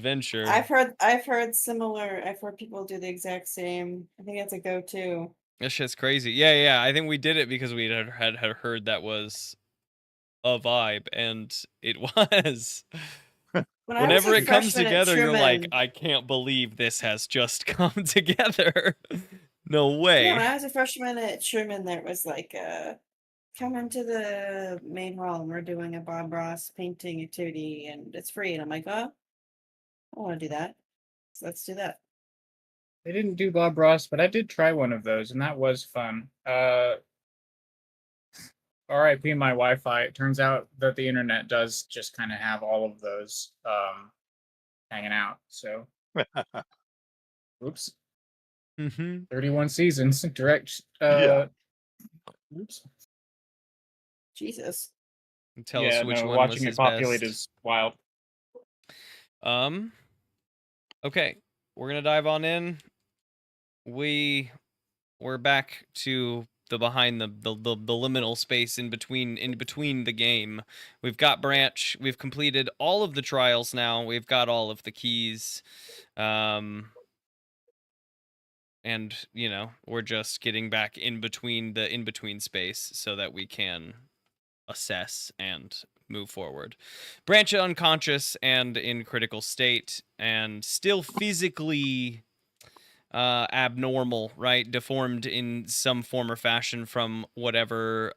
adventure. I've heard similar. I've heard people do the exact same. I think that's a go-to. That shit's crazy. Yeah, yeah. I think we did it because we had heard that was a vibe, and it was. When I was Whenever a it comes freshman at together, you're like, Truman, I can't believe this has just come together. No yeah, when way. I was a freshman at Truman, there was like come into the main hall and we're doing a Bob Ross painting activity and it's free. And I'm like, oh, I want to do that. So let's do that. They didn't do Bob Ross, but I did try one of those, and that was fun. RIP my Wi-Fi. It turns out that the internet does just kind of have all of those hanging out. So, oops, Mm-hmm. 31 seasons direct. Yeah. Oops. Jesus. Tell us which one was watching his it populate best. is wild. Okay, we're gonna dive on in. We're back to the behind the liminal space in between the game. We've got Branch. We've completed all of the trials now. We've got all of the keys. And you know, we're just getting back in between space so that we can assess and move forward. Branch unconscious and in critical state and still physically abnormal, right? Deformed in some form or fashion from whatever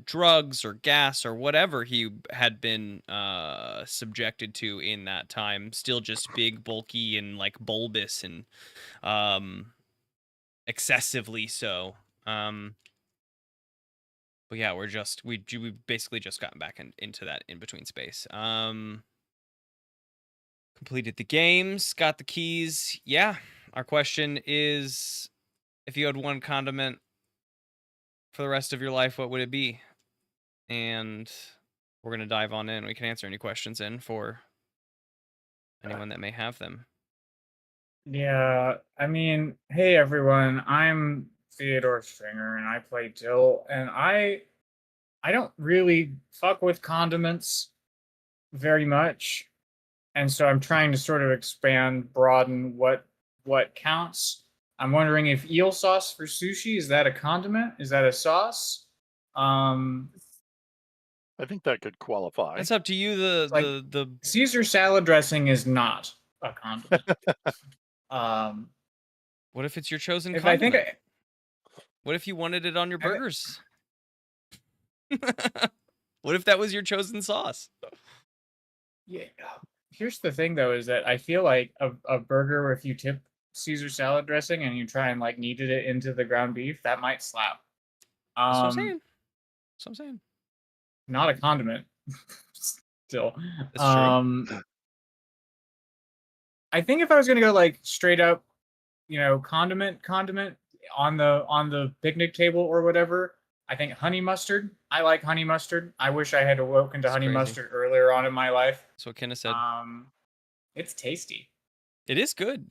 drugs or gas or whatever he had been subjected to in that time. Still just big, bulky, and like bulbous and excessively so. But yeah, we basically just gotten back into that in between space. Completed the games, got the keys. Yeah, our question is, if you had one condiment for the rest of your life, what would it be? And we're gonna dive on in. We can answer any questions in for anyone that may have them. Yeah, I mean, hey everyone, I'm Theodore Stringer and I play Dill, and I don't really fuck with condiments very much. And so I'm trying to sort of expand, broaden what counts. I'm wondering if eel sauce for sushi, is that a condiment? Is that a sauce? I think that could qualify. That's up to you. The Caesar salad dressing is not a condiment. What if it's your chosen if condiment? I think what if you wanted it on your burgers? What if that was your chosen sauce? Yeah. Here's the thing, though, is that I feel like a burger where if you tip Caesar salad dressing and you try and like kneaded it into the ground beef, that might slap. That's what I'm saying. That's what I'm saying. Not a condiment. Still. That's true. I think if I was gonna go like straight up, you know, condiment on the picnic table or whatever, I think honey mustard. I like honey mustard. I wish I had awoken to honey mustard earlier on in my life. That's what Kenna said. It's tasty. It is good.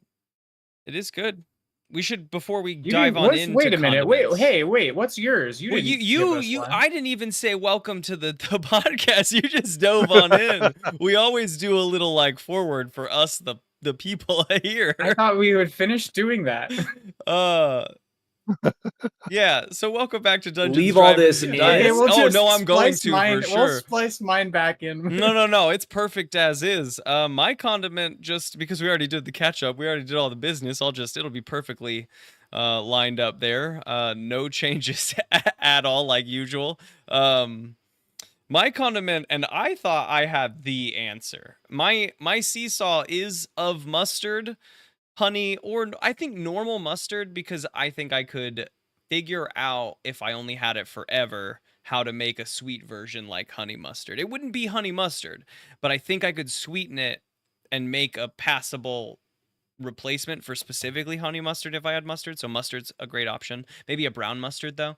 It is good. We should, before we dive on into wait a minute. condiments. Wait. What's yours? You I didn't even say welcome to the podcast. You just dove on in. We always do a little like forward for us, the people here. I thought we would finish doing that. Yeah, so welcome back to Dungeons Leave Drivers all this and in. Dice. We'll no, I'm going to mine, for sure. We'll splice mine back in. No, it's perfect as is. My condiment, just because we already did the catch up, we already did all the business. It'll be perfectly lined up there. No changes at all, like usual. My condiment, and I thought I had the answer. My seesaw is of mustard, honey, or I think normal mustard, because I think I could figure out, if I only had it forever, how to make a sweet version like honey mustard. It wouldn't be honey mustard, but I think I could sweeten it and make a passable replacement for specifically honey mustard if I had mustard. So mustard's a great option. Maybe a brown mustard though.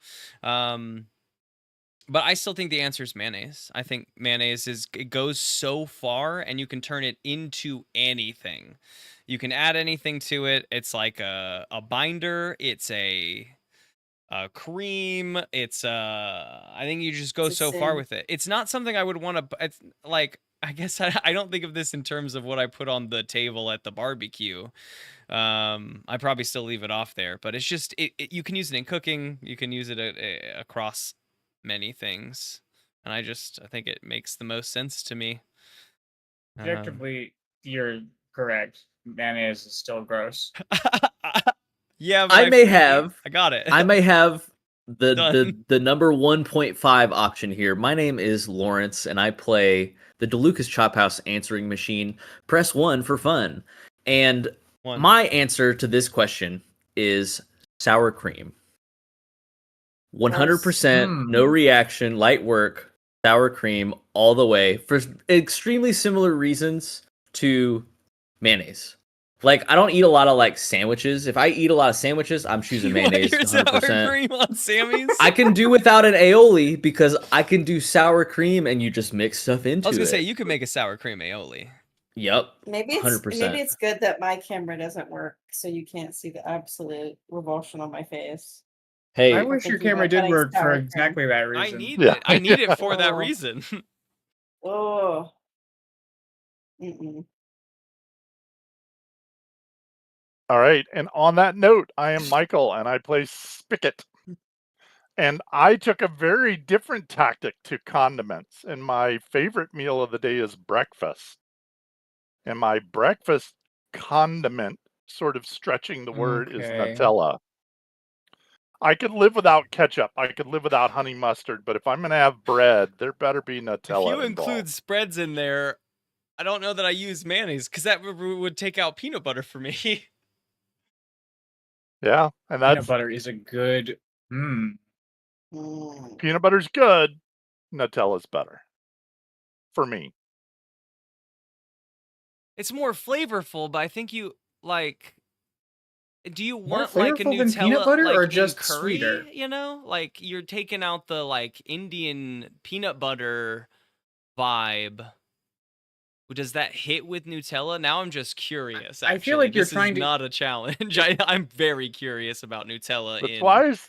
But I still think the answer is mayonnaise. I think mayonnaise it goes so far, and you can turn it into anything. You can add anything to it. It's like a binder. It's a cream. It's I think you just go so far with it. It's not something I would want to. It's like I guess I don't think of this in terms of what I put on the table at the barbecue. I probably still leave it off there, but it's just you can use it in cooking. You can use it across many things, and I think it makes the most sense to me. Objectively, you're correct. Mayonnaise is still gross. Yeah, but I may have I got it. I may have the Done. the number 1.5 auction here. My name is Lawrence, and I play the DeLucas Chop House answering machine. Press 1 for fun. And One. my answer to this question is sour cream. 100%, no reaction, light work, sour cream all the way for extremely similar reasons to mayonnaise. Like, I don't eat a lot of like sandwiches. If I eat a lot of sandwiches, I'm choosing You want mayonnaise. your 100%. sour cream on Sammy's? I can do without an aioli because I can do sour cream and you just mix stuff into it. I was gonna say you could make a sour cream aioli. Yep. Maybe 100%. it's good that my camera doesn't work, so you can't see the absolute revulsion on my face. Hey, I wish your thinking camera about did getting work for sour cream. exactly that reason. I need Yeah. it. I need it for that Oh. reason. Oh. Mm-mm. All right. And on that note, I am Michael and I play Spigot. And I took a very different tactic to condiments. And my favorite meal of the day is breakfast. And my breakfast condiment, sort of stretching the word, is Okay. Nutella. I could live without ketchup. I could live without honey mustard. But if I'm going to have bread, there better be Nutella If you involved. include spreads in there, I don't know that I use mayonnaise because that would take out peanut butter for me. Yeah. And Peanut that's butter is a good. Mm. peanut butter's good. Nutella's better. For me. It's more flavorful, but I think you like. Do you More want like a flavorful than Nutella peanut butter like or in just curry? sweeter? You know, like you're taking out the like Indian peanut butter vibe. Does that hit with Nutella? Now I'm just curious. I feel actually. like you're This trying is to- not a challenge. I'm very curious about Nutella.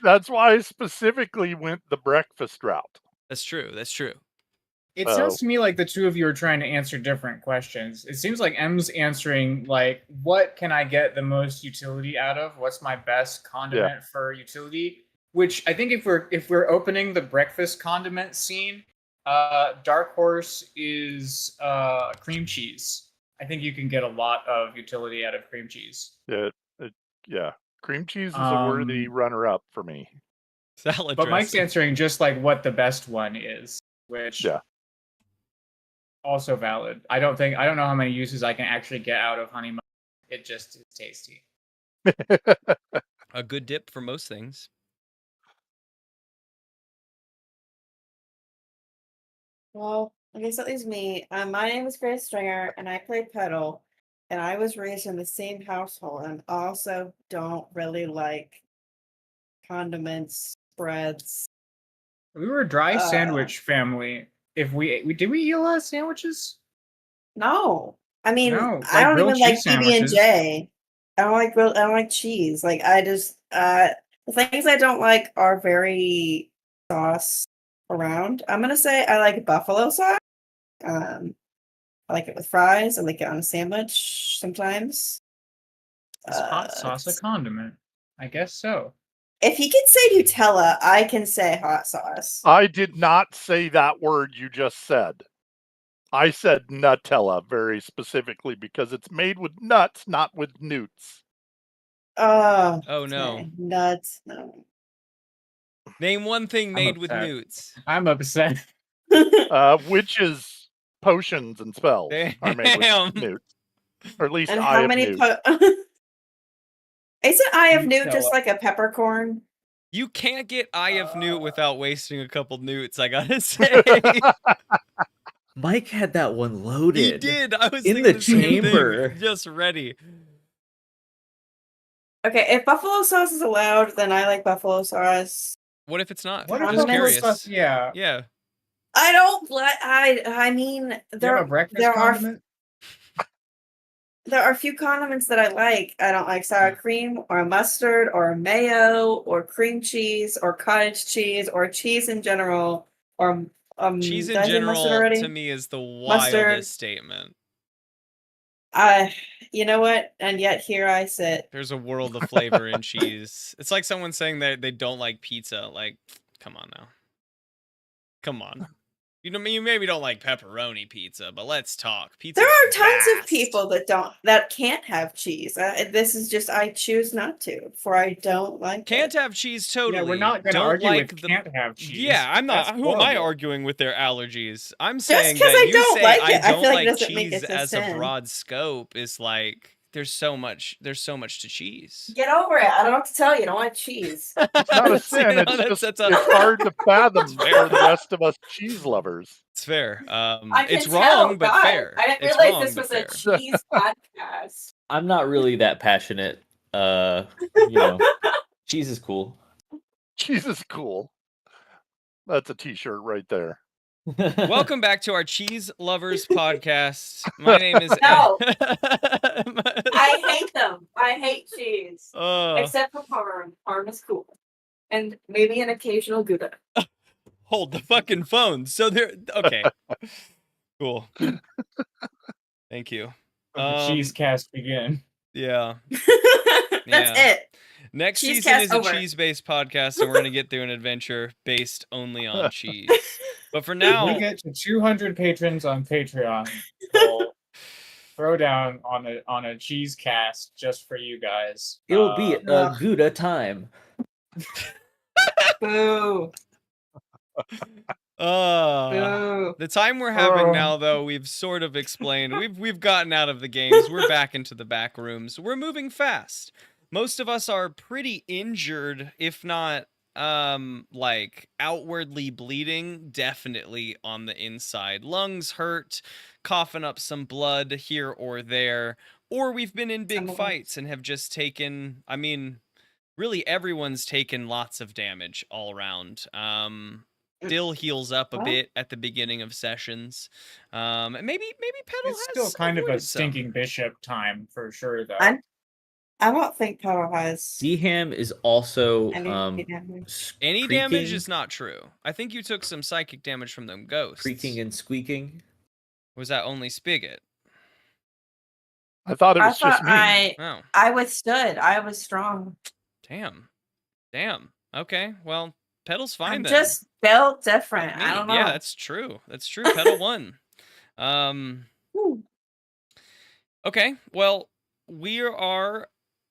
That's why I specifically went the breakfast route. That's true. That's true. It sounds to me like the two of you are trying to answer different questions. It seems like M's answering like, what can I get the most utility out of? What's my best condiment for utility? Which I think if we're opening the breakfast condiment scene, dark horse is cream cheese. I think you can get a lot of utility out of cream cheese. Yeah. Cream cheese is a worthy runner-up for me. Salad But Mike's dressing. answering just like what the best one is, which also valid. I don't know how many uses I can actually get out of honey mustard. It just is tasty. A good dip for most things. Well, I guess that leaves me. My name is Grace Stringer, and I play Pedal. And I was raised in the same household, and also don't really like condiments, breads. We were a dry sandwich family. If we did we eat a lot of sandwiches? No, I mean, No, I like don't grilled even like cheese sandwiches. PB&J. I don't like cheese. Like I just the things I don't like are very sauce around. I'm gonna say I like buffalo sauce. I like it with fries. I like it on a sandwich sometimes. Is hot sauce a condiment? I guess so. If he can say Nutella, I can say hot sauce. I did not say that word you just said. I said Nutella very specifically because it's made with nuts, not with newts. Oh no. okay. Nuts. No. Name one thing made with upset. newts. I'm upset. Witches, potions, and spells are made Damn. with newts. Or at least And Eye how of many Newt. Isn't Eye of Newt Nutella. just like a peppercorn? You can't get Eye of Newt without wasting a couple newts, I gotta say. Mike had that one loaded. He did. I was In thinking the same thing, chamber. just ready. Okay, if buffalo sauce is allowed, then I like buffalo sauce. What if it's not? What I'm if just buffalo curious. sauce? Yeah. Yeah. I don't like. I mean, Do you there have a breakfast there are condiment? there are a few condiments that I like. I don't like sour cream or mustard or mayo or cream cheese or cottage cheese or cheese in general or Cheese did in I say mustard general, already? to me, is the Mustard. wildest statement. You know what? And yet here I sit. There's a world of flavor in cheese. It's like someone saying that they don't like pizza. Like, come on now. Come on. You maybe don't like pepperoni pizza, but let's talk. Pizza. There are tons of people that can't have cheese. This is just I choose not to, for I don't like can't it. have cheese. Totally. Yeah, we're not going to Don't argue like with the. can't have cheese. Yeah, I'm not. That's Who am I horrible. arguing with their allergies? I'm Just saying 'cause that I you don't say like I it, I don't feel like it like doesn't make cheese it a as a sin. broad scope is like there's so much to cheese. Get over it. I don't know what to tell you. I don't like cheese. It's not a sin. It's That's- just that's it's hard to fathom fair. for the rest of us cheese lovers. It's fair. I can It's tell, wrong, but God, fair. I didn't It's realize wrong, this but was fair. a cheese podcast. I'm not really that passionate. Cheese is cool. Cheese is cool. That's a t-shirt right there. Welcome back to our Cheese Lovers podcast. My name is No. I hate them. I hate cheese. Uh, Except for Parm. Parm is cool. And maybe an occasional Gouda. hold the fucking phone. So there. Okay. Cool. Thank you. Let the cheese cast begin. Yeah. That's Yeah. it. Next Cheese season cast is a over. cheese-based podcast, and we're gonna get through an adventure based only on cheese. But for If now, we get to 200 patrons on Patreon, we'll throw down on a cheese cast just for you guys. It'll be a Ugh. Gouda time. Boo. Boo. the time we're having Oh. now, though, we've sort of explained. We've gotten out of the games. We're back into the back rooms. We're moving fast. Most of us are pretty injured, if not like outwardly bleeding, definitely on the inside. Lungs hurt, coughing up some blood here or there, or we've been in big Some of us. fights and have just taken, I mean, really everyone's taken lots of damage all around. Dill heals up a Well. bit at the beginning of sessions. And maybe Petal It's has still kind of a avoided some. stinking bishop time for sure, though. I don't think Petal has Dham is also any damage. Any damage creaking- is not true. I think you took some psychic damage from them ghosts. creaking and squeaking. Was that only Spigot? I thought it I was just thought me. Oh, I withstood. I was strong. damn. Okay, well, Petal's fine I'm then. just built different. Fuck I me. don't know. Yeah, that's true. Petal won. Whew. Okay, well, we are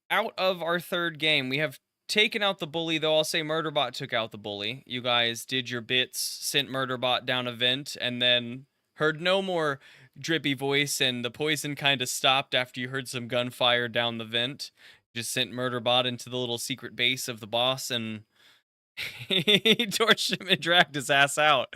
out of our third game. We have taken out the bully, though I'll say Murderbot took out the bully. You guys did your bits, sent Murderbot down a vent, and then heard no more drippy voice, and the poison kind of stopped after you heard some gunfire down the vent. Just sent Murderbot into the little secret base of the boss, and he torched him and dragged his ass out.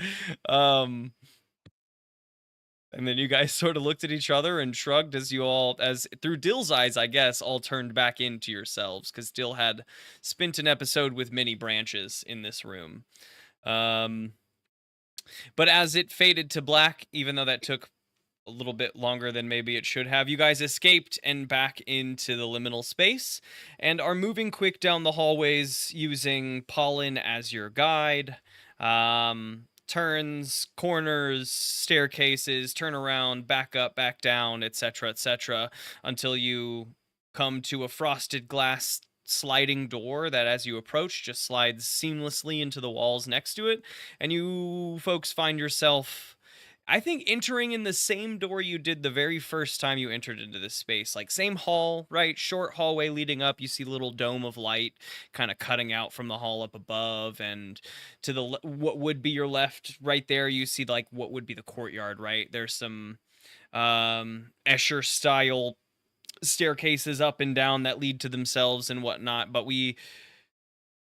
And then you guys sort of looked at each other and shrugged as you all, as through Dill's eyes, I guess, all turned back into yourselves, because Dill had spent an episode with many branches in this room. But as it faded to black, even though that took a little bit longer than maybe it should have, you guys escaped and back into the liminal space and are moving quick down the hallways using Pollen as your guide. Turns, corners, staircases, turn around, back up, back down, etc., until you come to a frosted glass sliding door that, as you approach, just slides seamlessly into the walls next to it, and you folks find yourself, I think, entering in the same door you did the very first time you entered into this space. Like, same hall, right? Short hallway leading up. You see the little dome of light kind of cutting out from the hall up above. And to the what would be your left, right there, you see, like, what would be the courtyard, right? There's some Escher-style staircases up and down that lead to themselves and whatnot. But we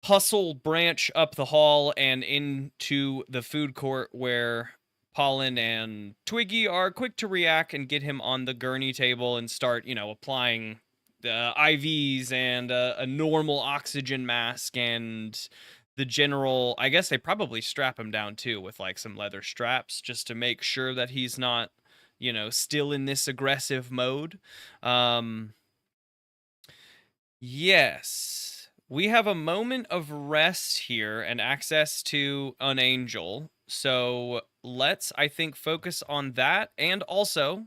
hustle branch up the hall and into the food court where Pollen and Twiggy are quick to react and get him on the gurney table and start, applying the IVs and a normal oxygen mask and the general, I guess they probably strap him down too with like some leather straps just to make sure that he's not, still in this aggressive mode. Yes, we have a moment of rest here and access to an angel. So let's, I think, focus on that, and also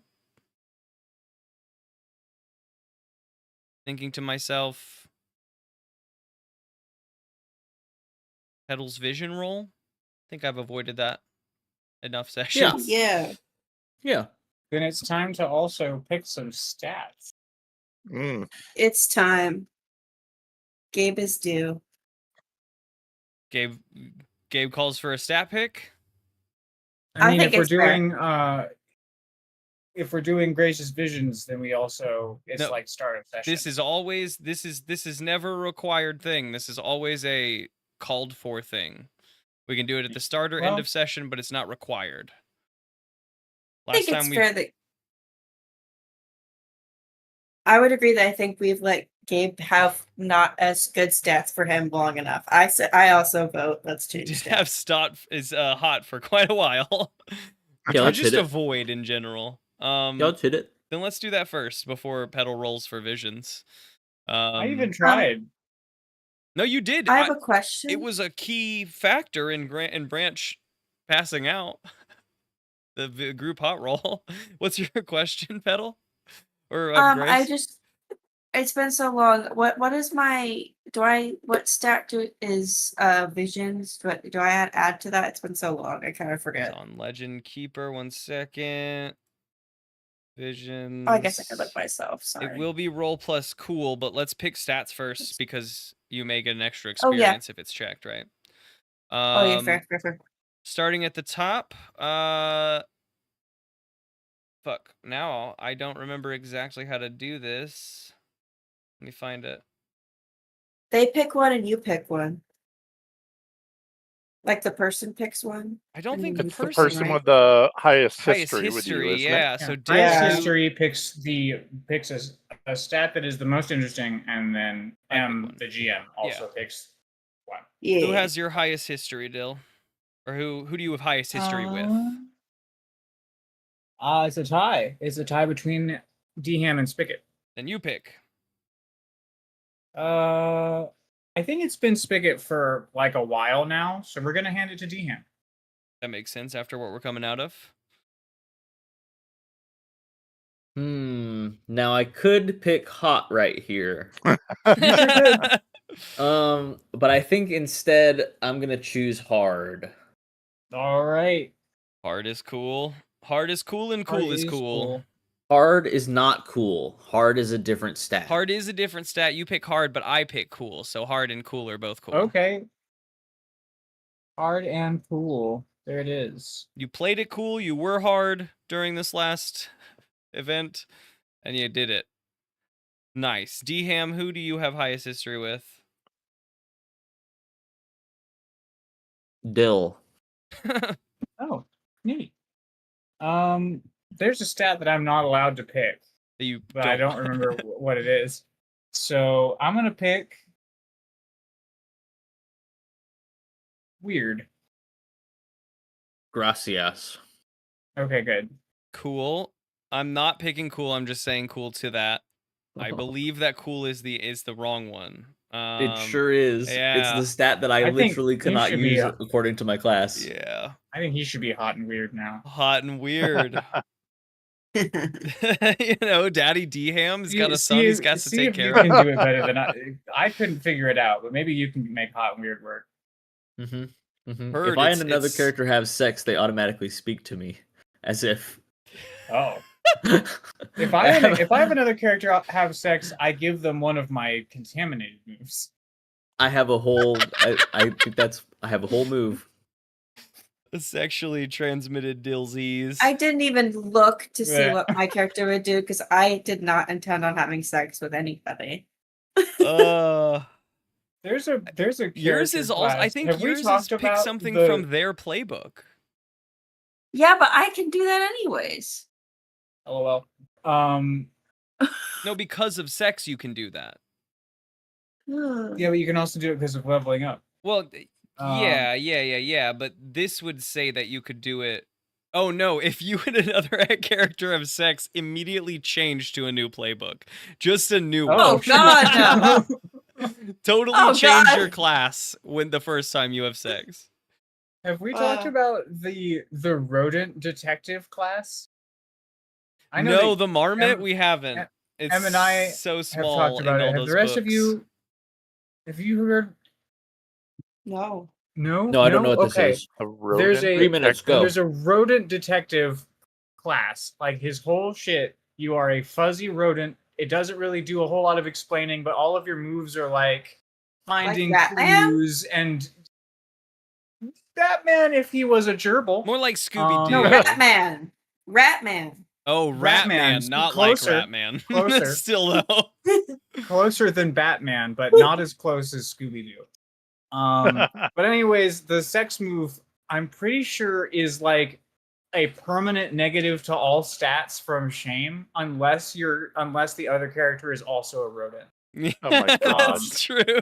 thinking to myself, Petal's vision roll. I think I've avoided that enough sessions. Yeah. Yeah. Then it's time to also pick some stats. Mm. It's time. Gabe is due. Gabe calls for a stat pick. I mean, think if we're it's fair. doing gracious visions, then we also it's No, like start a session. This is never a required thing. This is always a called for thing. We can do it at the start or end Well- of session, but it's not required. I Last think it's time we fair that I would agree that I think we've let Gabe have not as good stats for him long enough. I also vote. Let's change did stats. have Stott is hot for quite a while. Yeah, Or let's just hit it. avoid in general. Yeah, let's hit it. Then let's do that first before Petal rolls for visions. I even tried. No, you did. I have a question. It was a key factor in Branch passing out. The group hot roll. What's your question, Petal? Or Grace? It's been so long. What is my what stat is visions? Do I add to that? It's been so long. I kind of It's forget. on Legend Keeper. 1 second. Visions. Oh, I guess I could look myself. Sorry. It will be roll plus cool, but let's pick stats first because you may get an extra Oh, yeah. experience if it's checked, right? Oh yeah, fair. Starting at the top, fuck. Now I don't remember exactly how to do this. Let me find it. They pick one and you pick one. Like the person picks one. I don't and think then the you It's the pick person, person right? with the highest highest history, history, with you, isn't yeah. it? So Highest Dale, history picks a stat that is the most interesting, and then I pick one. the GM also picks one. Yeah. Who has your highest history, Dill? Or who do you have highest history with? It's a tie. It's a tie between DHam and Spigot. Then you pick. I think it's been Spigot for like a while now, so we're gonna hand it to DHam. That makes sense after what we're coming out of. Now I could pick hot right here. But But I think instead I'm gonna choose hard. All right. hard is cool. Hard is cool and cool is cool. Hard is not cool. Hard is a different stat. Hard is a different stat. You pick hard, but I pick cool. So hard and cool are both cool. Okay. Hard and cool. There it is. You played it cool. You were hard during this last event, and you did it. Nice. DHam, who do you have highest history with? Dill. Oh, neat. There's a stat that I'm not allowed to pick, You but I don't remember what it is. So I'm gonna pick weird. Gracias. Okay, good. Cool. I'm not picking cool. I'm just saying cool to that. I believe that cool is the wrong one. It sure is. yeah. It's the stat that I think literally you cannot should be use a- according to my class. Yeah. I think he should be hot and weird now. Hot and weird. You know, Daddy DHam's got a son he's got to take care of. of. You can do it better than I. I couldn't figure it out, but maybe you can make hot and weird work. Heard If I it's- and another it's- character have sex, they automatically speak to me, as if. Oh. If I have another character have sex, I give them one of my contaminated moves. I have a whole. I think I have a whole move. A sexually transmitted disease. I didn't even look to see Yeah. what my character would do because I did not intend on having sex with anybody. There's a Yours is character also. I class. think Have we yours is talked pick about something the- from their playbook. Yeah, but I can do that anyways. LOL. No, because of sex, you can do that. Yeah, but you can also do it because of leveling up. Well, Um, yeah. But this would say that you could do it. Oh no! If you and another character have sex, immediately change to a new playbook. Just a new one. Oh, God, Totally Oh, change God. your class when the first time you have sex. Have we talked Uh, about the rodent detective class? I know No, that the marmot Em- we haven't. Em- It's and I so have small talked in about it. all Have the those rest of books. you? Have you heard? no. No, No, I don't know what this Okay. is. A There's rodent 3 minutes, detective? go. There's a rodent detective class. Like his whole shit, you are a fuzzy rodent. It doesn't really do a whole lot of explaining, but all of your moves are like finding Batman? clues and Batman if he was a gerbil. More like Scooby Doo. No, Ratman. Ratman. Oh, Ratman, Ratman, not closer, like Ratman. closer. Still though. Closer than Batman, but not as close as Scooby Doo. But anyways, the sex move I'm pretty sure is like a permanent negative to all stats from shame, unless the other character is also a rodent. Oh my God. That's true.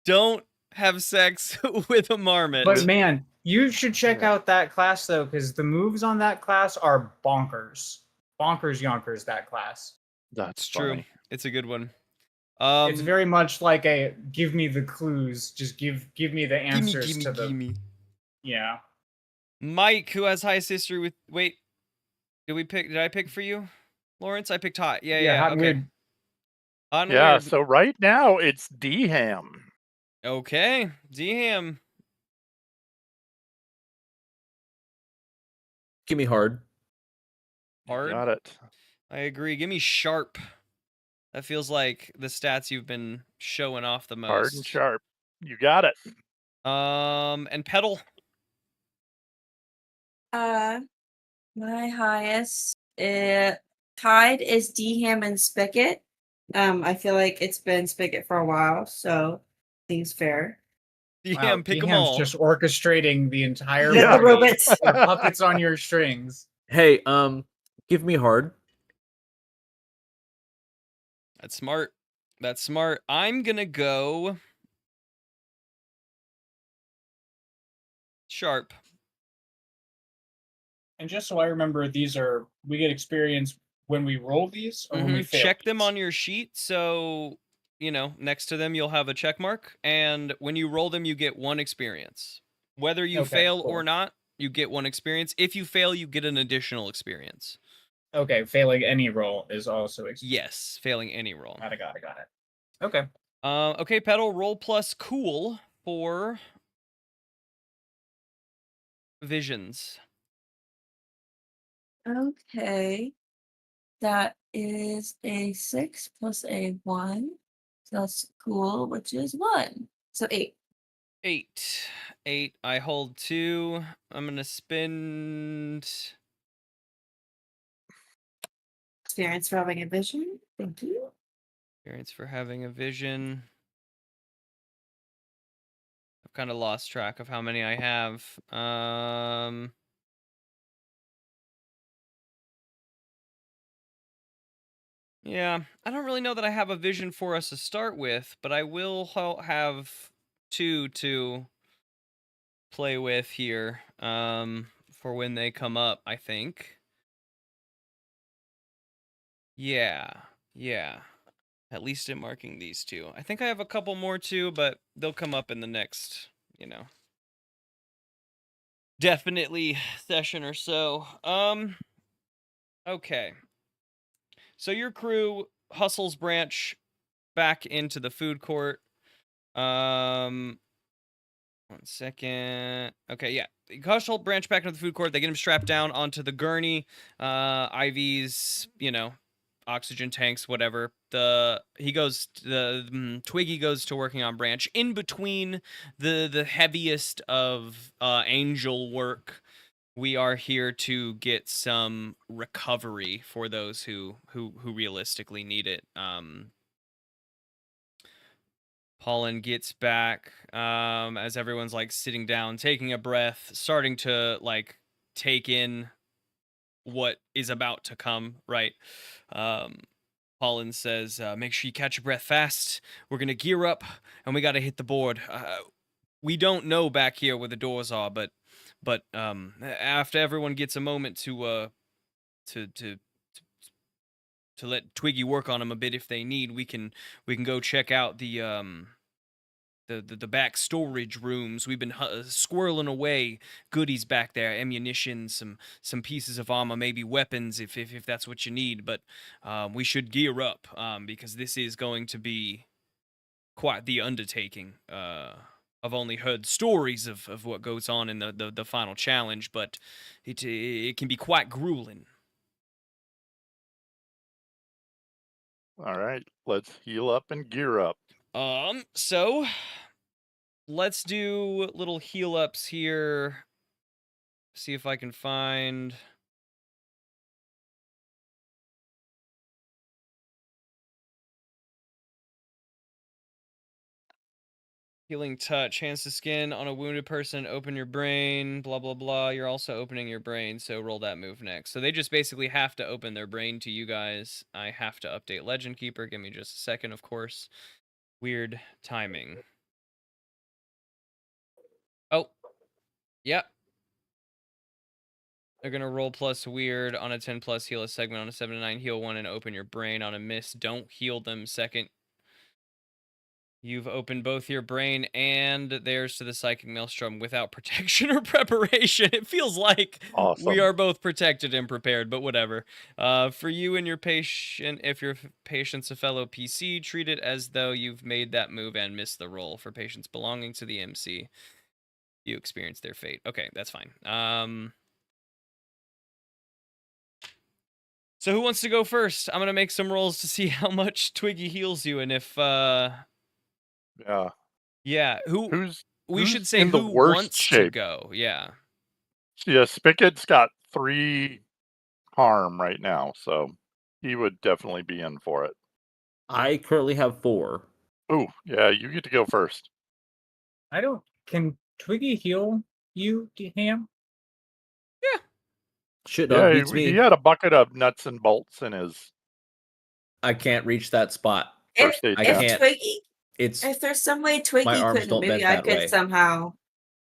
Don't have sex with a marmot. But man, you should check out that class though, because the moves on that class are bonkers, yonkers. That class. That's It's true. funny. It's a good one. It's very much like a give me the clues, just give me the answers to the gimme. yeah. Mike, who has highest history with wait, did I pick for you? Lawrence? I picked hot. Yeah, Hot and okay. weird. Hot and Yeah, weird. so right now it's D-Ham. Okay. D-Ham. Give me hard. Hard. Got it. I agree. Give me sharp. That feels like the stats you've been showing off the most. Hard and sharp. You got it. And pedal. My highest tied is D-Ham and Spigot. I feel like it's been Spigot for a while, so seems fair. D-Ham, pick them D-Ham's all. just orchestrating the entire Yeah. The robots. They're puppets on your strings. Hey, give me hard. That's smart. That's smart. I'm gonna go sharp. And just so I remember, we get experience when we roll these or when we fail. Check them these? on your sheet. So, next to them, you'll have a check mark. And when you roll them, you get 1 experience. Whether you Okay, fail cool. or not, you get 1 experience. If you fail, you get an additional experience. Okay, failing any roll is also experience. Yes, failing any roll. Got it. Okay. Okay, pedal, roll plus cool for visions. Okay. That is a 6 plus a 1. So that's cool, which is 1. So 8. 8. I hold 2. I'm gonna spend Experience for having a vision. Thank you. experience for having a vision. I've kind of lost track of how many I have. Yeah, I don't really know that I have a vision for us to start with, but I will have 2 to play with here for when they come up, I think. Yeah. At least in marking these 2. I think I have a couple more too, but they'll come up in the next, definitely session or so. Okay. So your crew hustles Branch back into the food court. 1 second. Okay, yeah. Hustle Branch back into the food court. They get him strapped down onto the gurney. IVs, oxygen tanks, whatever. Twiggy goes to working on Branch in between the heaviest of angel work. We are here to get some recovery for those who realistically need it. Paulin gets back as everyone's like sitting down, taking a breath, starting to like take in what is about to come, right? Paulin says, make sure you catch your breath fast. We're going to gear up and we got to hit the board. We don't know back here where the doors are, but after everyone gets a moment to let Twiggy work on them a bit if they need, we can go check out the the back storage rooms. We've been squirreling away goodies back there, ammunition, some pieces of armor, maybe weapons if that's what you need. But we should gear up because this is going to be quite the undertaking. I've only heard stories of what goes on in the final challenge, but it can be quite grueling. All right, let's heal up and gear up. So let's do little heal ups here. See if I can find. Healing touch, hands to skin on a wounded person, open your brain, blah, blah, blah. You're also opening your brain, so roll that move next. So they just basically have to open their brain to you guys. I have to update Legend Keeper. Give me just a second, of course. Weird timing. Oh. Yep. They're going to roll plus weird on a 10 plus, heal a segment on a 7 to 9, heal 1, and open your brain on a miss. Don't heal them second. You've opened both your brain and theirs to the psychic maelstrom without protection or preparation. It feels like Awesome. we are both protected and prepared, but whatever. For you and your patient, if your patient's a fellow PC, treat it as though you've made that move and missed the roll. For patients belonging to the MC, you experience their fate. Okay, that's fine. So who wants to go first? I'm going to make some rolls to see how much Twiggy heals you and if... Yeah. We who's should say in the who worst wants to shape? go. Yeah. Yeah, Spicket's got 3 harm right now, so he would definitely be in for it. I currently have 4. Ooh, yeah, you get to go first. Can Twiggy heal you, Ham? Shit, Yeah, dog beats he me. had a bucket of nuts and bolts in his I can't reach that spot. first aid I kit. can't. Twiggy, It's if there's some way Twiggy my arms could, don't maybe bend I that could way. somehow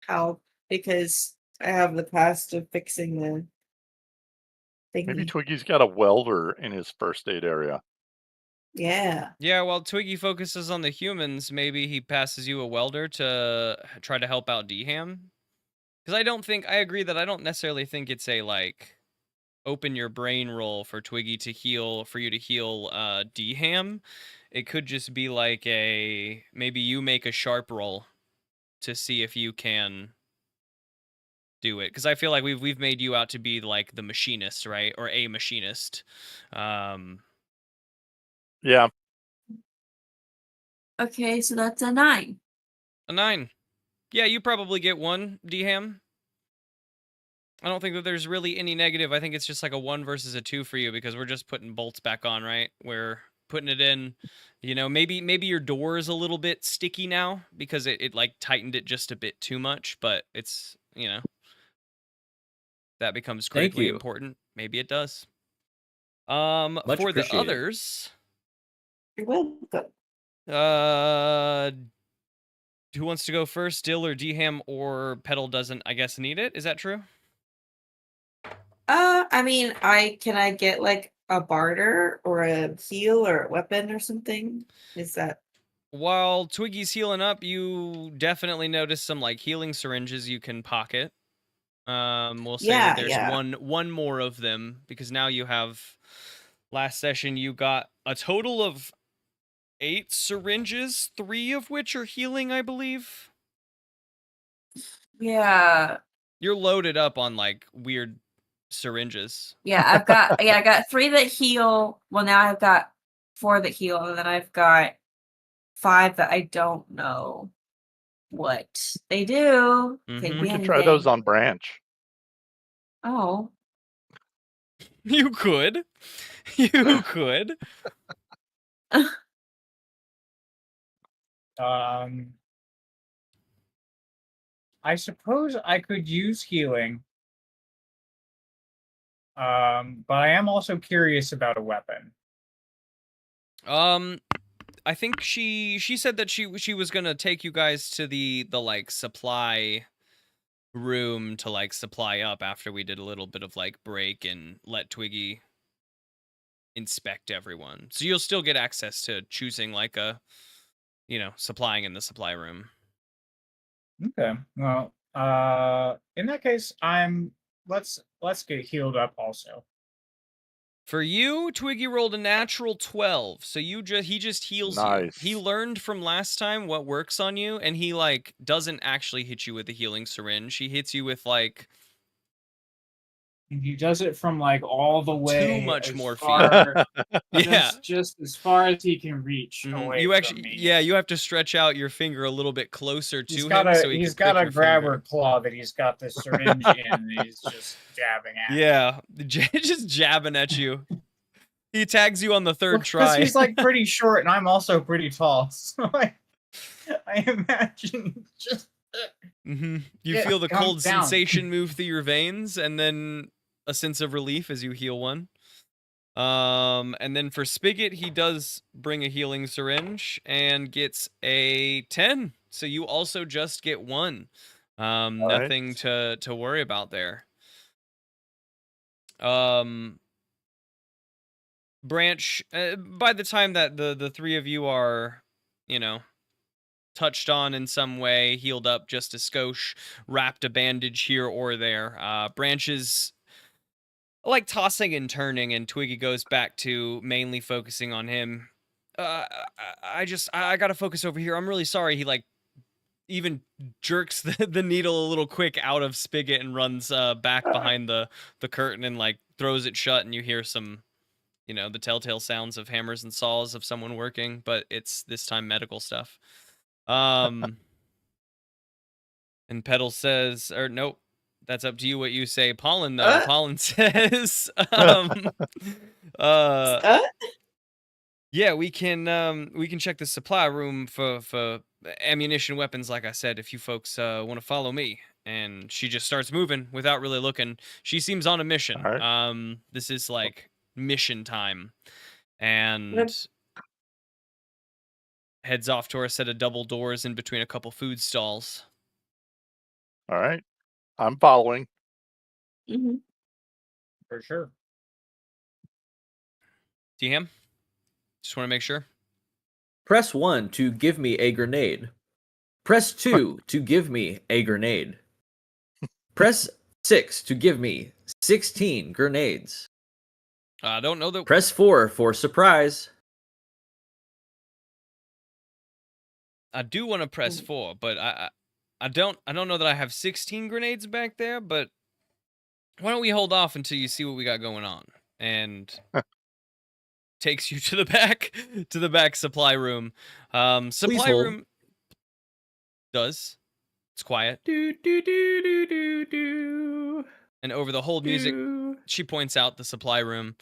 help because I have the past of fixing the Maybe thingy. Twiggy's got a welder in his first aid area. Yeah. Yeah, while Twiggy focuses on the humans, maybe he passes you a welder to try to help out D-Ham. Because I agree that I don't necessarily think it's a, like, open your brain roll for Twiggy to heal, for you to heal D-Ham. It could just be like maybe you make a sharp roll to see if you can do it. Because I feel like we've made you out to be like the machinist, right? Or a machinist. Yeah, Okay, so that's a 9. A 9. Yeah, you probably get 1, D-Ham. I don't think that there's really any negative. I think it's just like a 1 versus a 2 for you because we're just putting bolts back on, right? We're putting it in. You know, maybe your door is a little bit sticky now because it like tightened it just a bit too much, but it's, you know, that becomes Thank critically you. important. Maybe it does. Much For the appreciated. others, You're welcome. who wants to go first? Dill or D-Ham or Petal doesn't, I guess, need it? Is that true? I mean, can I get like a barter or a heal or a weapon or something? Is that While Twiggy's healing up, you definitely notice some like healing syringes you can pocket. We'll say that there's one more of them because now you have. Last session you got a total of 8 syringes, 3 of which are healing, I believe. Yeah. You're loaded up on like weird syringes. Yeah, I got 3 that heal. Well, now I've got 4 that heal, and then I've got 5 that I don't know what they do. Mhm. Could we be could try those anything. on Branch. Oh. You could. You could. I suppose I could use healing. But I am also curious about a weapon. I think she said that she was gonna take you guys to the like supply room to like supply up after we did a little bit of like break and let Twiggy inspect everyone. So you'll still get access to choosing like a, you know, supplying in the supply room. Okay. Well, in that case, let's get healed up also. For you, Twiggy rolled a natural 12. So he just heals you. He Nice. learned from last time what works on you, and he like doesn't actually hit you with a healing syringe. He hits you with like And he does it from like all the way too much as morphine. far, Yeah. just as far as he can reach Mhm. away You from actually, me. yeah, you have to stretch out your finger a little bit closer He's to got him a so he he's can got prick a your grabber finger. claw that he's got the syringe in, and he's just jabbing at. Yeah, just jabbing at you. He tags you on the third Because try. he's like pretty short, and I'm also pretty tall. So I imagine just You Yeah, feel the calm cold down. sensation move through your veins, and then a sense of relief as you heal one. And then for Spigot, he does bring a healing syringe and gets a 10. So you also just get one. Nothing to worry about there. Branch, by the time that the three of you are, touched on in some way, healed up just a skosh, wrapped a bandage here or there. Branches like tossing and turning, and Twiggy goes back to mainly focusing on him. I gotta focus over here. I'm really sorry. He like even jerks the needle a little quick out of Spigot and runs back behind the curtain and like throws it shut, and you hear some the telltale sounds of hammers and saws of someone working, but it's this time medical stuff. And Petal says, or nope, that's up to you what you say. Pollen, though. Pollen says, yeah, we can check the supply room for ammunition, weapons, like I said, if you folks want to follow me. And she just starts moving without really looking. She seems on a mission. Alright. This is like mission time. And heads off to a set of double doors in between a couple food stalls. All right. I'm following. for sure. T-Ham? Just want to make sure. Press 1 to give me a grenade. Press 2 to give me a grenade. Press 6 to give me 16 grenades. I don't know that. Press 4 for surprise. I do want to press 4, but I don't know that I have 16 grenades back there, but why don't we hold off until you see what we got going on? And takes you to the back supply room. Supply hold. room does. It's quiet. Do, do, do, do, do, do. And over the hold music, she points out the supply room.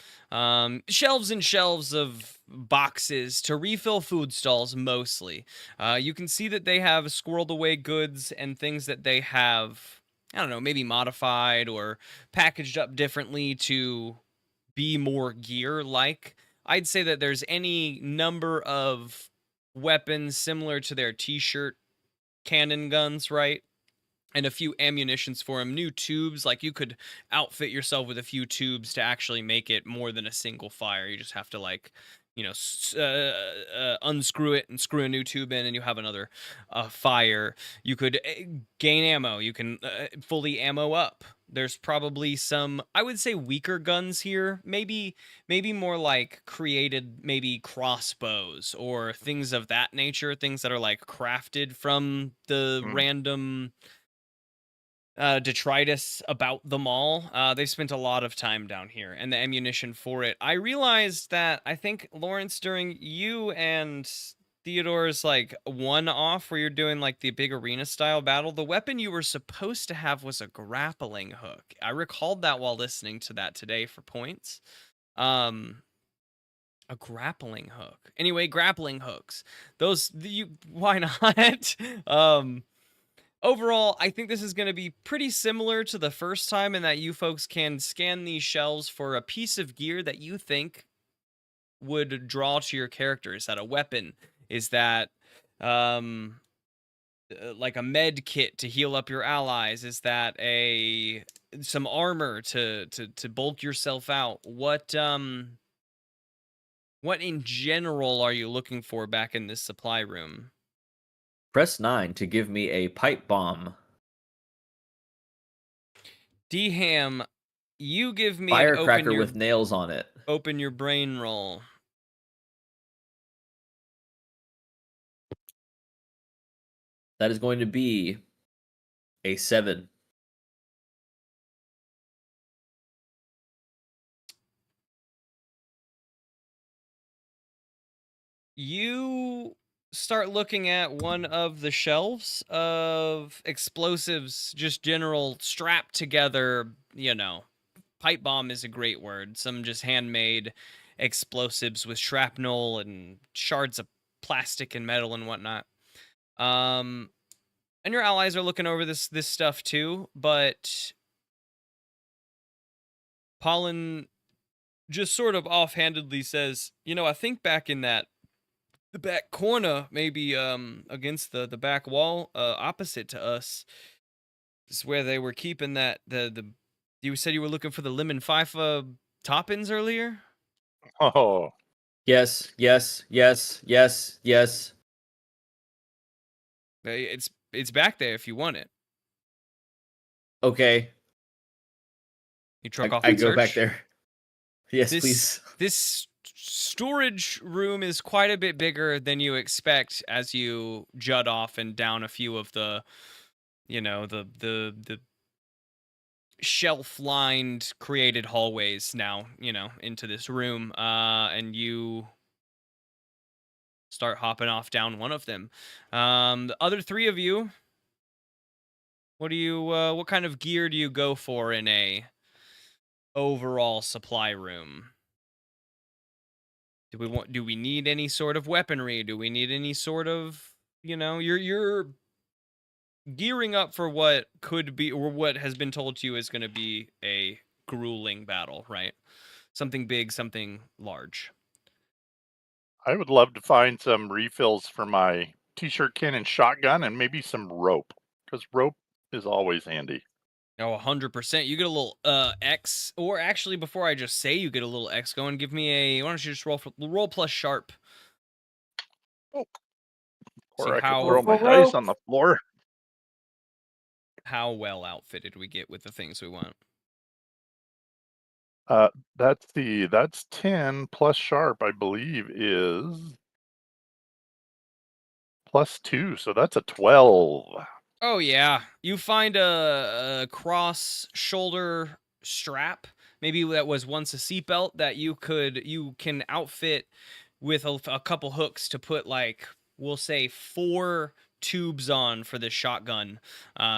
Shelves and shelves of boxes to refill food stalls, mostly. You can see that they have squirreled away goods and things that they have, I don't know, maybe modified or packaged up differently to be more gear-like. I'd say that there's any number of weapons similar to their t-shirt cannon guns, right? And a few ammunitions for them. New tubes, like you could outfit yourself with a few tubes to actually make it more than a single fire. You just have to like, unscrew it and screw a new tube in, and you have another fire. You could gain ammo. You can fully ammo up. There's probably some, I would say, weaker guns here. Maybe more like created, maybe crossbows or things of that nature. Things that are like crafted from the random detritus about them all. They've spent a lot of time down here, and the ammunition for it. I realized that I think, Lawrence, during you and Theodore's like one-off where you're doing like the big arena style battle, the weapon you were supposed to have was a grappling hook. I recalled that while listening to that today for points. A grappling hook. Anyway, grappling hooks. Why not? Overall, I think this is going to be pretty similar to the first time in that you folks can scan these shelves for a piece of gear that you think would draw to your character. Is that a weapon? Is that like a med kit to heal up your allies? Is that some armor to bulk yourself out? What in general are you looking for back in this supply room? Press 9 to give me a pipe bomb. D-Ham, you give me an Firecracker with nails on it. open your brain roll. That is going to be a 7. You start looking at one of the shelves of explosives, just general strapped together, pipe bomb is a great word. Some just handmade explosives with shrapnel and shards of plastic and metal and whatnot. And your allies are looking over this stuff too, but Pollen just sort of offhandedly says, I think back in the back corner, maybe against the back wall, opposite to us, is where they were keeping that the you said you were looking for the lemon FIFA toppings earlier? Oh, Yes, yes, yes, yes, yes. It's back there if you want it. Okay. You truck off I and go back search? there. Yes, This please. this storage room is quite a bit bigger than you expect as you jut off and down a few of the the shelf-lined created hallways now, into this room, and you start hopping off down one of them. The other three of you, what kind of gear do you go for in a overall supply room? Do we need any sort of weaponry? Do we need any sort of, you're gearing up for what could be, or what has been told to you is going to be a grueling battle, right? Something big, something large. I would love to find some refills for my t-shirt cannon shotgun and maybe some rope, because rope is always handy. Oh, 100%. You get a little X, or actually, before I just say you get a little X going, give me why don't you just roll plus sharp? Oh. See Or I could how throw my for dice rope. on the floor. well outfitted we get with the things we want. That's 10 plus sharp, I believe, is +2, so that's a 12. Oh yeah, you find a cross shoulder strap, maybe that was once a seatbelt that you can outfit with a couple hooks to put, like, we'll say 4 tubes on for this shotgun.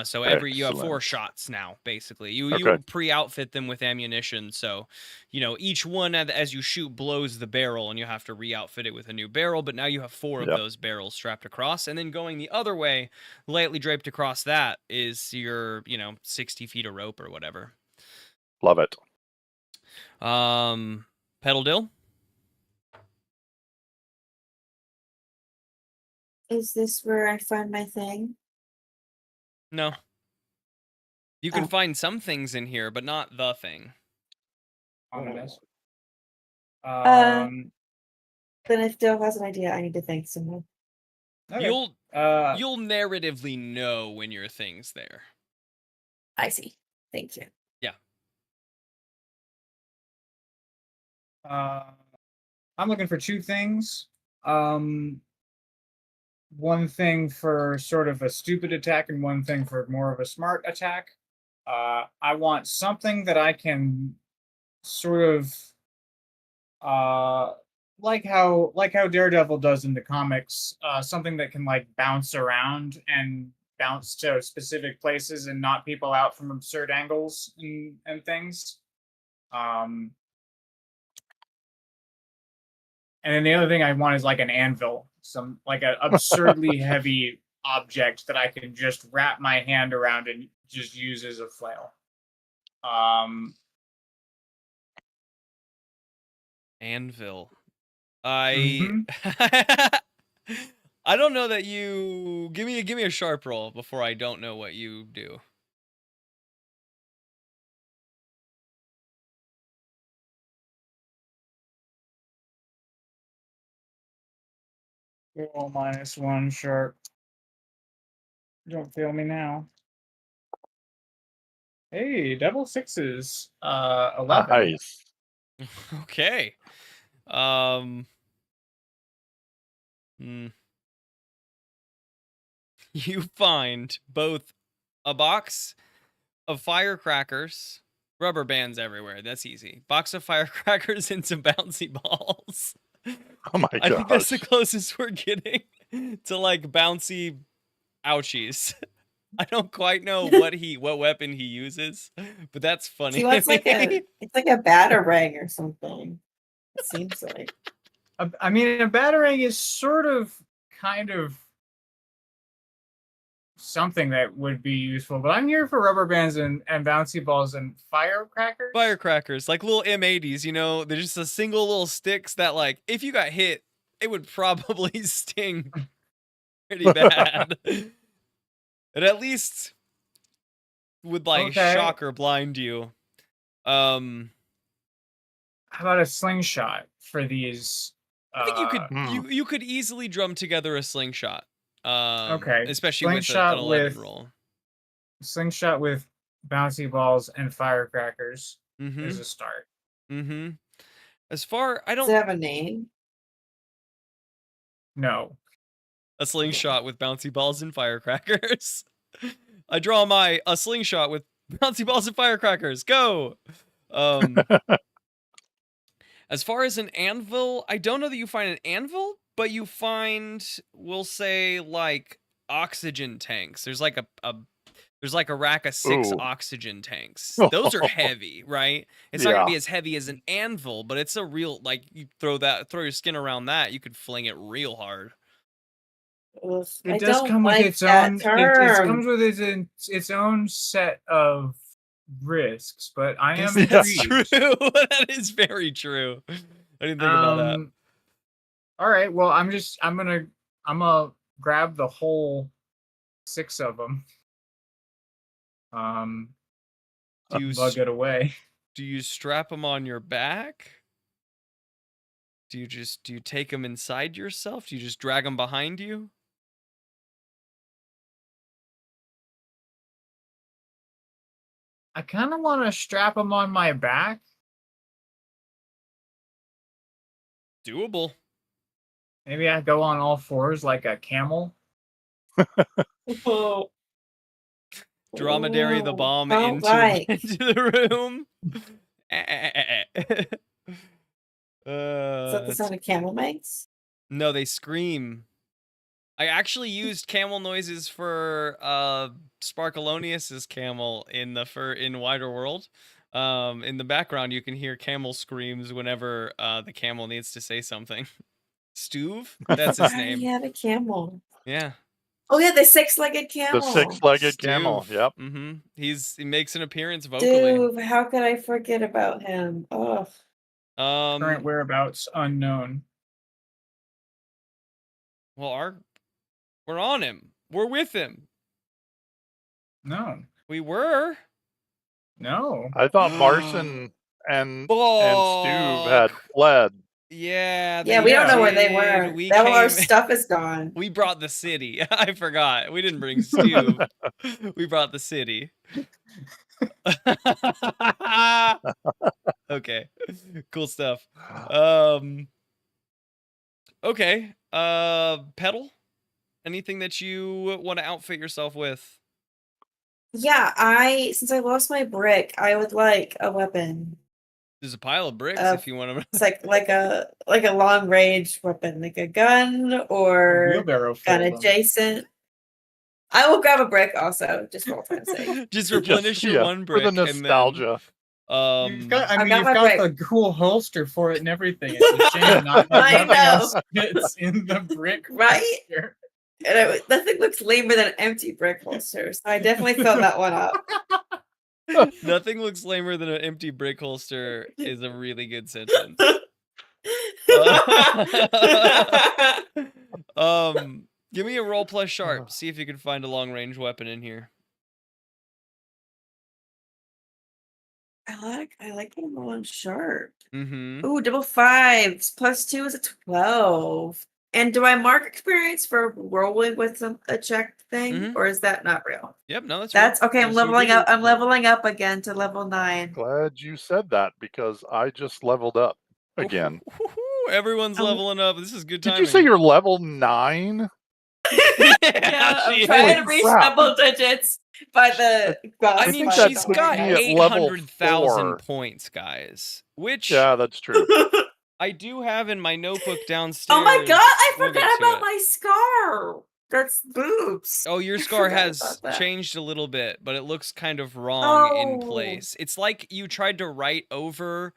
So you have 4 Excellent. shots now, basically. Okay. You pre-outfit them with ammunition, so each one as you shoot blows the barrel, and you have to re-outfit it with a new barrel. But now you have 4 of Yep. those barrels strapped across, and then going the other way, lightly draped across that is your 60 feet of rope or whatever. Love it. Pedal Dill. Is this where I find my thing? No. You can Oh. find some things in here, but not the thing. Ominous. Then if Dill has an idea, I need to thank someone. Okay. You'll narratively know when your thing's there. I see. Thank you. Yeah. I'm looking for 2 things. One thing for sort of a stupid attack and one thing for more of a smart attack. I want something that I can sort of like how Daredevil does in the comics, something that can like bounce around and bounce to specific places and knock people out from absurd angles and things. And then the other thing I want is like an anvil, some like an absurdly heavy object that I can just wrap my hand around and just use as a flail. Anvil. Mhm. I don't know that you give me a sharp roll before I don't know what you do. Roll -1 sharp. Don't fail me now. Hey, double sixes. 11. Nice. Okay. Hmm. You find both a box of firecrackers, rubber bands everywhere. That's easy. Box of firecrackers and some bouncy balls. Oh my I think that's the gosh. closest we're getting to like bouncy ouchies. I don't quite know what weapon he uses, but that's funny. He to wants like me. it's like a batarang or something. It seems like. I mean, a batarang is sort of, kind of something that would be useful, but I'm here for rubber bands and bouncy balls and firecrackers. Firecrackers, like little M80s, you know, they're just a single little sticks that, like, if you got hit, it would probably sting pretty bad. It at least would like Okay. shock or blind you. How about a slingshot for these? I think you could Hmm. you could easily drum together a slingshot. Okay, Especially with an slingshot 11 with roll. slingshot with bouncy balls and firecrackers Mm-hmm. is a start. Mm-hmm. As far I Does don't it have a name? No. a slingshot with bouncy balls and firecrackers. I draw a slingshot with bouncy balls and firecrackers. Go. As far as an anvil, I don't know that you find an anvil, but you find, we'll say, like oxygen tanks. There's like there's like a rack of 6 Ooh. oxygen tanks. Those are heavy, right? It's not gonna be as heavy as an anvil, but it's a real, like, you throw your skin around that, you could fling it real hard. Ugh, It I does don't come with like its that own. It term. comes with its own set of risks, but I am That's intrigued. true. That is very true. I didn't think about that. All right. Well, I'm gonna grab the whole 6 of them. Do you Lug it away. do you strap them on your back? Do you take them inside yourself? Do you just drag them behind you? I kind of want to strap them on my back. Doable. Maybe I go on all 4s like a camel. Oh, Dromedary the bomb don't into like. into the room. Is that the sound a camel makes? No, they scream. I actually used camel noises for Sparkalonius's camel in Wider World. In the background you can hear camel screams whenever the camel needs to say something. Stuve? That's his name. He had a camel. Yeah. Oh yeah, the 6-legged camel. The 6-legged camel. Stuve. Yep. Mm-hmm. He makes an appearance vocally. Dude, how could I forget about him? Oh. Current whereabouts unknown. Well, we're on him. We're with him. No. We were. No. I thought Marson and Stuve had Fuck. fled. Yeah. Yeah, we don't know where they did. were. All our stuff is gone. We brought the city. I forgot. We didn't bring Stu. We brought the city. Okay. Cool stuff. Okay. Pedal? Anything that you want to outfit yourself with? Yeah, since I lost my brick, I would like a weapon. There's a pile of bricks if you want to. It's like a long range weapon, like a gun or Wheelbarrow gun full of them. adjacent. I will grab a brick also, just for all time's sake. Just replenish your one brick for the nostalgia. You've got I've got my got brick. the cool holster for it and everything. It's a shame not I nothing know. else fits in the brick. Right? holster. And nothing looks lamer than an empty brick holster, so I definitely filled that one up. Nothing looks lamer than an empty brick holster is a really good sentence. Give me a roll plus sharp. See if you can find a long range weapon in here. I like when I'm rolling sharp. Mm-hmm. Ooh, double 5s. +2 is a 12. And do I mark experience for rolling with a check thing, Mhm. or is that not real? Yep, no, that's real. That's okay. I'm Yes, you leveling do. up. I'm leveling up again to level 9. Glad you said that because I just leveled up again. Everyone's Um, leveling up. This is good Did timing. you say you're level 9? Yeah, I'm she trying to is. reach crap. double digits by the boss. I mean, think fight that she's puts got me at already. level 800,000 4. points, guys. Which Yeah, that's true. I do have in my notebook downstairs. Oh my god, I We'll get forgot to about it. my scar. That's boobs. Oh, your I scar forgot has about that. changed a little bit, but it looks kind of wrong in Oh. place. It's like you tried to write over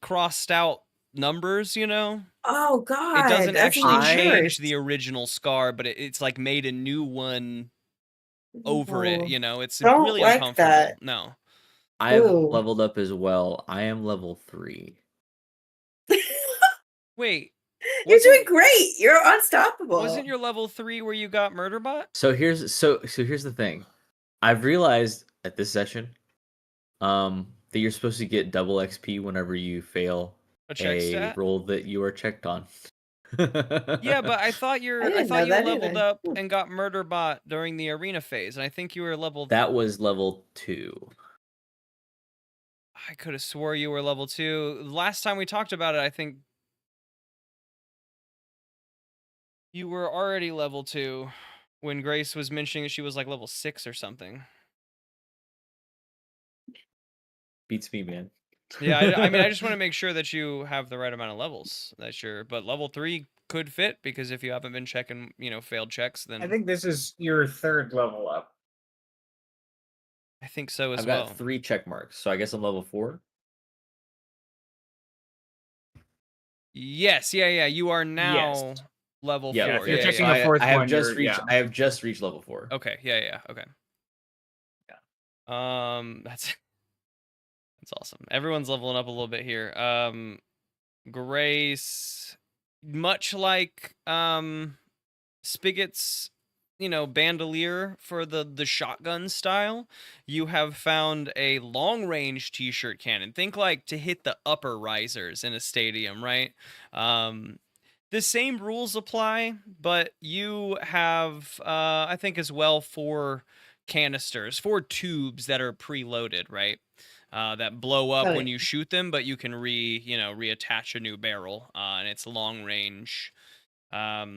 crossed out numbers, you know? Oh god. It doesn't that's actually even change worse. the original scar, but it's like made a new one over it, Ooh. you know? It's Don't really like uncomfortable. that. No. I have Ooh. leveled up as well. I am level 3. Wait. You're doing wasn't- great. You're unstoppable. Wasn't your level 3 where you got Murderbot? So here's the thing. I've realized at this session, that you're supposed to get double XP whenever you fail A check stat? roll that you are checked on. Yeah, but I thought I didn't know you that leveled either. up and got Murderbot during the arena phase, and I think you were level. That was level 2. I could have swore you were level 2. Last time we talked about it, I think you were already level 2 when Grace was mentioning that she was like level 6 or something. Beats me, man. Yeah, I mean, I just want to make sure that you have the right amount of levels. But level 3 could fit because if you haven't been checking, failed checks, then I think this is your 3rd level up. I think so as I've well. got 3 check marks, so I guess I'm level 4. Yes, yeah, you are now Yes. level Yeah, 4. if you're yeah, checking yeah. the 4th I have one, just you're- reached. yeah. I have just reached level 4. Okay, yeah, okay. That's awesome. Everyone's leveling up a little bit here. Grace, much like Spigot's, bandolier for the shotgun style, you have found a long range t-shirt cannon. Think like to hit the upper risers in a stadium, right? The same rules apply, but you have I think as well 4 canisters, 4 tubes that are preloaded, right? That blow up Oh, when yeah. you shoot them, but you can reattach a new barrel, and it's long range. Yeah.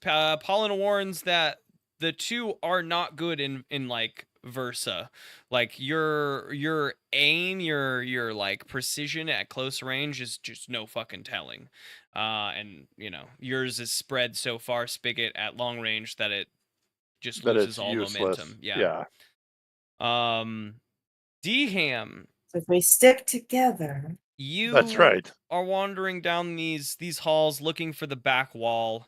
Pollen warns that the 2 are not good in like Versa. Like your aim, your like precision at close range is just no fucking telling. And yours is spread so far, Spigot, at long range that it just That loses it's all useless. momentum. Yeah. Dham, If we stick together. you That's right. are wandering down these halls looking for the back wall.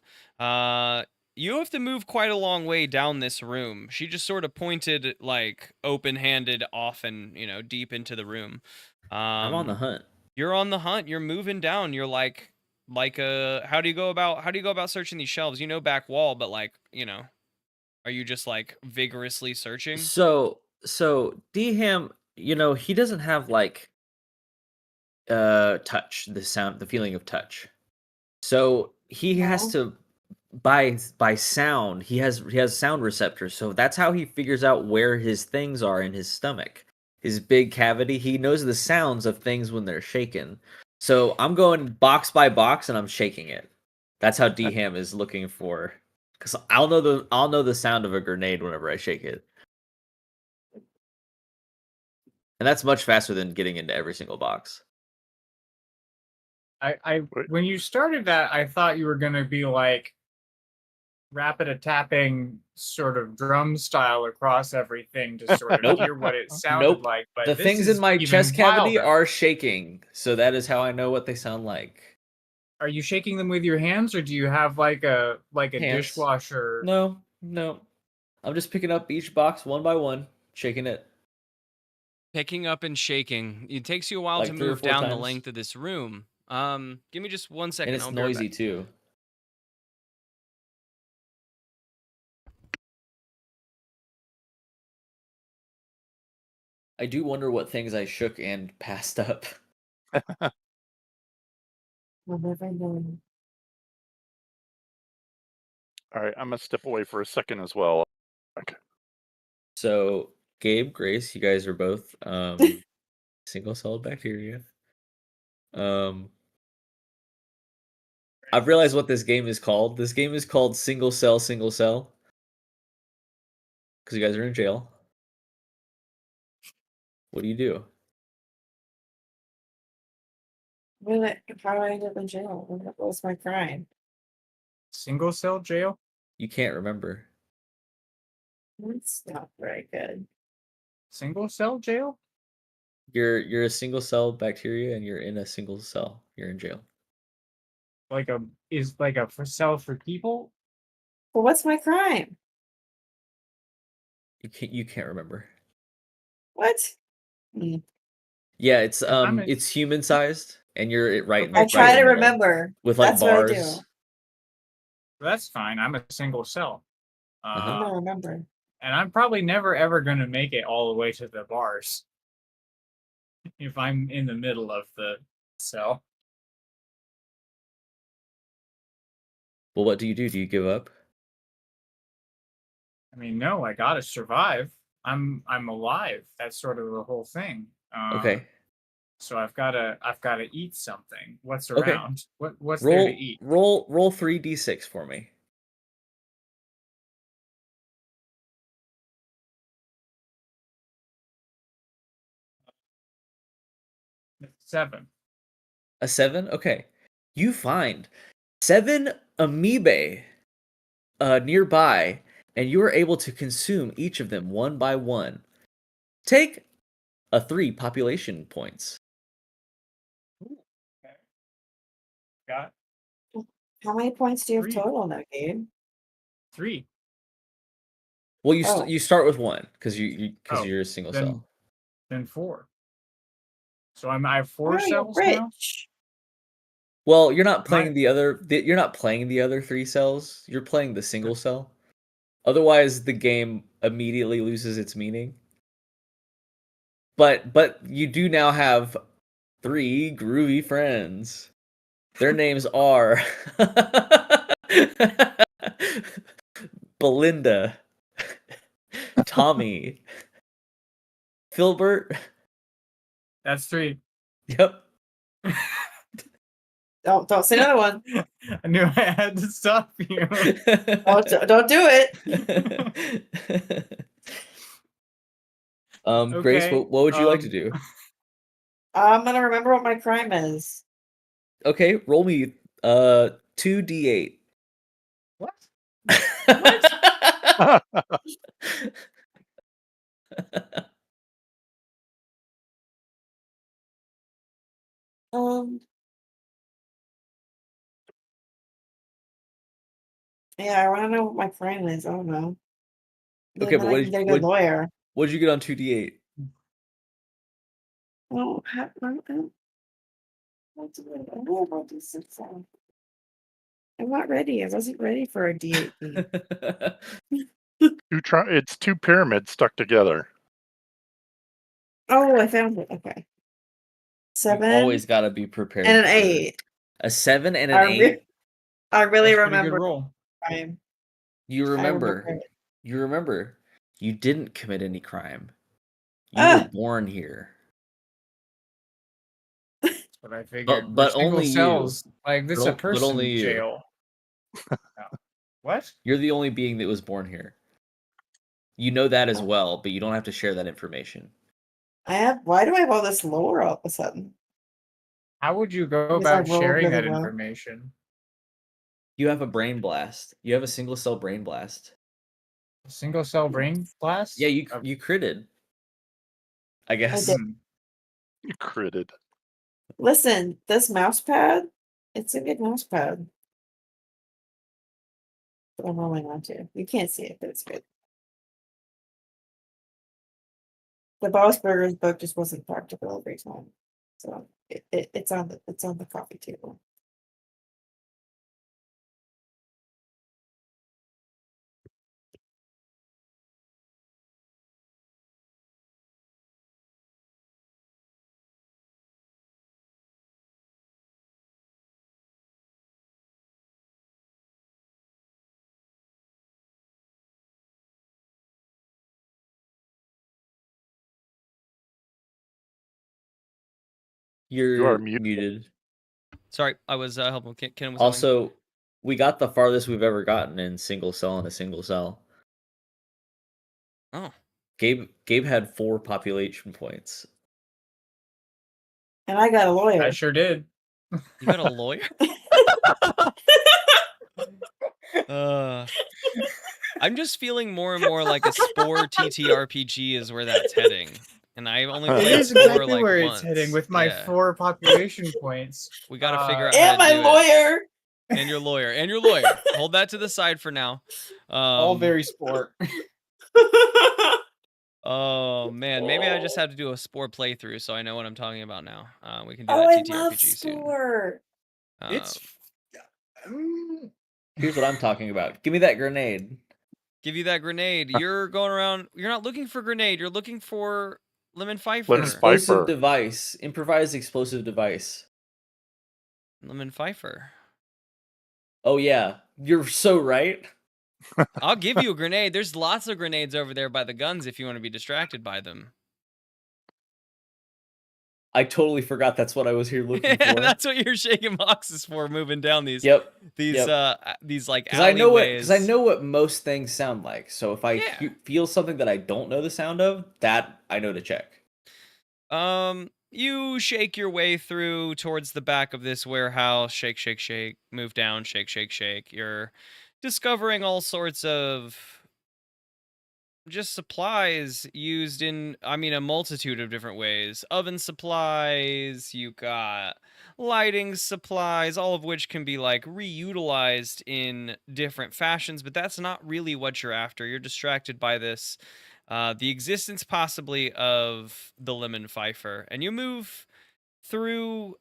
You have to move quite a long way down this room. She just sort of pointed like open-handed off and deep into the room. I'm on the hunt. You're on the hunt. You're moving down. You're like how do you go about searching these shelves? You know back wall, but like are you just like vigorously searching? So Dham, he doesn't have like touch, the feeling of touch. So he has No. to by sound. He has sound receptors. So that's how he figures out where his things are in his stomach. His big cavity. He knows the sounds of things when they're shaken. So I'm going box by box and I'm shaking it. That's how Dham is looking for. Because I'll know the sound of a grenade whenever I shake it. And that's much faster than getting into every single box. When you started that, I thought you were gonna be like rapid a tapping sort of drum style across everything to sort of Nope. hear what it sounded like. But The this things is in my even chest cavity wilder. are shaking, so that is how I know what they sound like. Are you shaking them with your hands, or do you have like a Hands. dishwasher? No. I'm just picking up each box one by one, shaking it. Picking up and shaking. It takes you a while Like to 3 or move 4 down the times. length of this room. Give me just 1 second. And it's I'll be right noisy back. too. I do wonder what things I shook and passed up. I'll never know. All right, I'm gonna step away for a second as well. So Gabe, Grace, you guys are both single-celled bacteria. I've realized what this game is called. This game is called single cell, because you guys are in jail. What do you do? How do I end up in jail? What was my crime? Single cell jail? You can't remember. That's not very good. Single cell jail? You're a single cell bacteria and you're in a single cell. You're in jail. Like a for cell for people? Well, what's my crime? You can't remember. What? Hmm. Yeah, it's I'm a- it's human sized and you're right. Okay. I try right in to the middle, remember. with like That's what I bars. do. That's fine. I'm a single cell. Uh-huh. I don't remember. And I'm probably never ever gonna make it all the way to the bars if I'm in the middle of the cell. Well, what do you do? Do you give up? I mean, no, I gotta survive. I'm alive. That's sort of the whole thing. Okay. So I've gotta eat something. What's Okay. around? What's there to eat? Roll 3d6 for me. Seven. A 7? Okay. You find 7 amoebae nearby, and you are able to consume each of them one by one. Take a 3 population points. Okay. Got How many points do you have 3. total now, Gabe? 3. Well, Oh. you start with 1 because Oh, you're a single then- cell. Then 4. So I have 4 Oh, you're cells now. rich. Well, you're not My- playing you're not playing the other 3 cells. You're playing the single cell. Otherwise, the game immediately loses its meaning. But you do now have 3 groovy friends. Their names are Belinda, Tommy, Filbert. That's 3. Yep. Don't say another one. I knew I had to stop you. Don't do it. Grace, Okay, what would you like to do? I'm gonna remember what my crime is. Okay, roll me 2d8. What? Yeah, I want to know what my crime is. I don't know. Okay, Then but I can get a good lawyer. what did you get on 2d8? Oh, I don't know about this system. I'm not ready. I wasn't ready for a D8 thing. It's 2 pyramids stuck together. Oh, I found it. Okay. You 7 always got to be prepared. and an for 8. A 7 and an I 8. I really That's a pretty good remember roll. crime. You I remember. it. You remember. You didn't commit any crime. You Ah! were born here. That's what I figured. But We're single only you. cells. Like this is a But person only you. jail. No. What? You're the only being that was born here. You know that as well, but you don't have to share that information. Why do I have all this lore all of a sudden? How would you go Because I about rolled sharing really that well. information? You have a brain blast. You have a single cell brain blast. Single cell brain blast? Yeah, you critted. I guess. did. You critted. Listen, this mouse pad, it's a good mouse pad. That I'm rolling onto. You can't see it, but it's good. The Boss Burgers book just wasn't practical every time. So it's on the coffee table. You're muted. muted. Sorry, I was helping Ken with something. Also, we got the farthest we've ever gotten in single cell in a single cell. Oh. Gabe had 4 population points. And I got a lawyer. I sure did. You got a lawyer? I'm just feeling more and more like a Spore TTRPG is where that's heading. And I've only It played is Spore exactly like where once. it's heading with my Yeah. 4 population points. We got to figure out and how to my do it. lawyer. And your lawyer. And your lawyer. Hold that to the side for now. All very sport. Oh man, maybe I just have to do a Spore playthrough so I know what I'm talking about now. We can do Oh, that I TTRPG love soon. Spore. It's Here's what I'm talking about. Give me that grenade. Give you that grenade. You're going around. You're not looking for grenade. You're looking for lemon Pfeiffer. Lemon Explosive Pfeiffer. device. Improvised explosive device. Lemon Pfeiffer. Oh yeah, you're so right. I'll give you a grenade. There's lots of grenades over there by the guns if you want to be distracted by them. I totally forgot that's what I was here looking Yeah, for. that's what you're shaking boxes for, moving down these. Yep. These like Because I know alleyways. what most things sound like. So if I feel something that I don't know the sound of, that I know to check. You shake your way through towards the back of this warehouse. Shake, shake, shake. Move down. Shake, shake, shake. You're discovering all sorts of just supplies used in, I mean, a multitude of different ways. Oven supplies, you got lighting supplies, all of which can be like reutilized in different fashions, but that's not really what you're after. You're distracted by this, the existence possibly of the lemon Pfeiffer, and you move through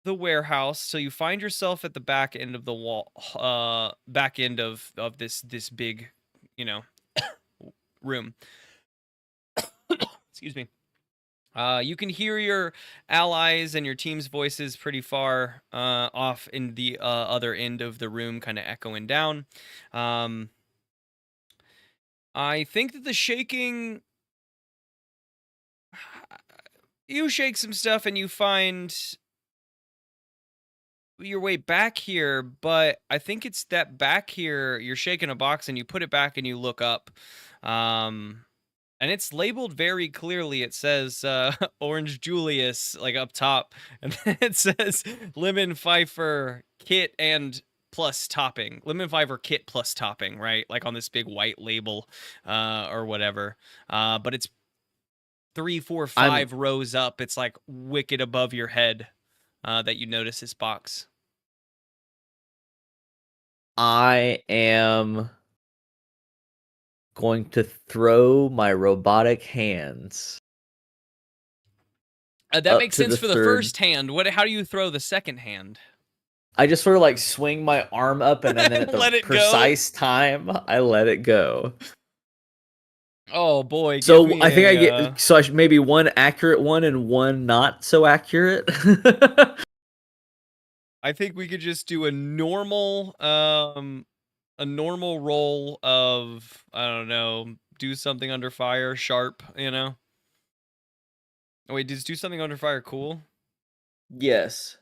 the warehouse till you find yourself at the back end of the wall, back end of this big, you know, room. Excuse me. You can hear your allies and your team's voices pretty far off in the other end of the room, kind of echoing down. I think that the shaking... You shake some stuff and you find your way back here, but I think it's that back here, you're shaking a box and you put it back and you look up. And it's labeled very clearly. It says Orange Julius, like up top. And then it says Lemon Pfeiffer kit and plus topping. Lemon Pfeiffer kit plus topping, right? Like on this big white label or whatever. But it's 3, 4, 5 rows up. It's like wicked above your head that you notice this box. I am going to throw my robotic hands. That makes sense for the first hand. How do you throw the second hand? I just sort of like swing my arm up and then at the precise time, I let it go. Oh boy! So I think I get maybe one accurate one and one not so accurate. I think we could just do a normal roll of, I don't know, do something under fire, sharp, you know? Oh, wait, does do something under fire cool? Yes.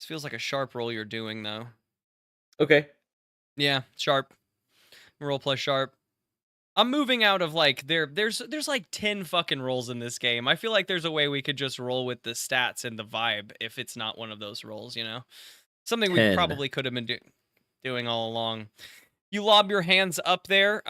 This feels like a sharp roll you're doing, though. Okay. Yeah, sharp. Roll plus sharp. I'm moving out of like there's like 10 fucking rolls in this game. I feel like there's a way we could just roll with the stats and the vibe if it's not one of those rolls, you know? Something 10. we probably could have been doing all along. You lob your hands up there.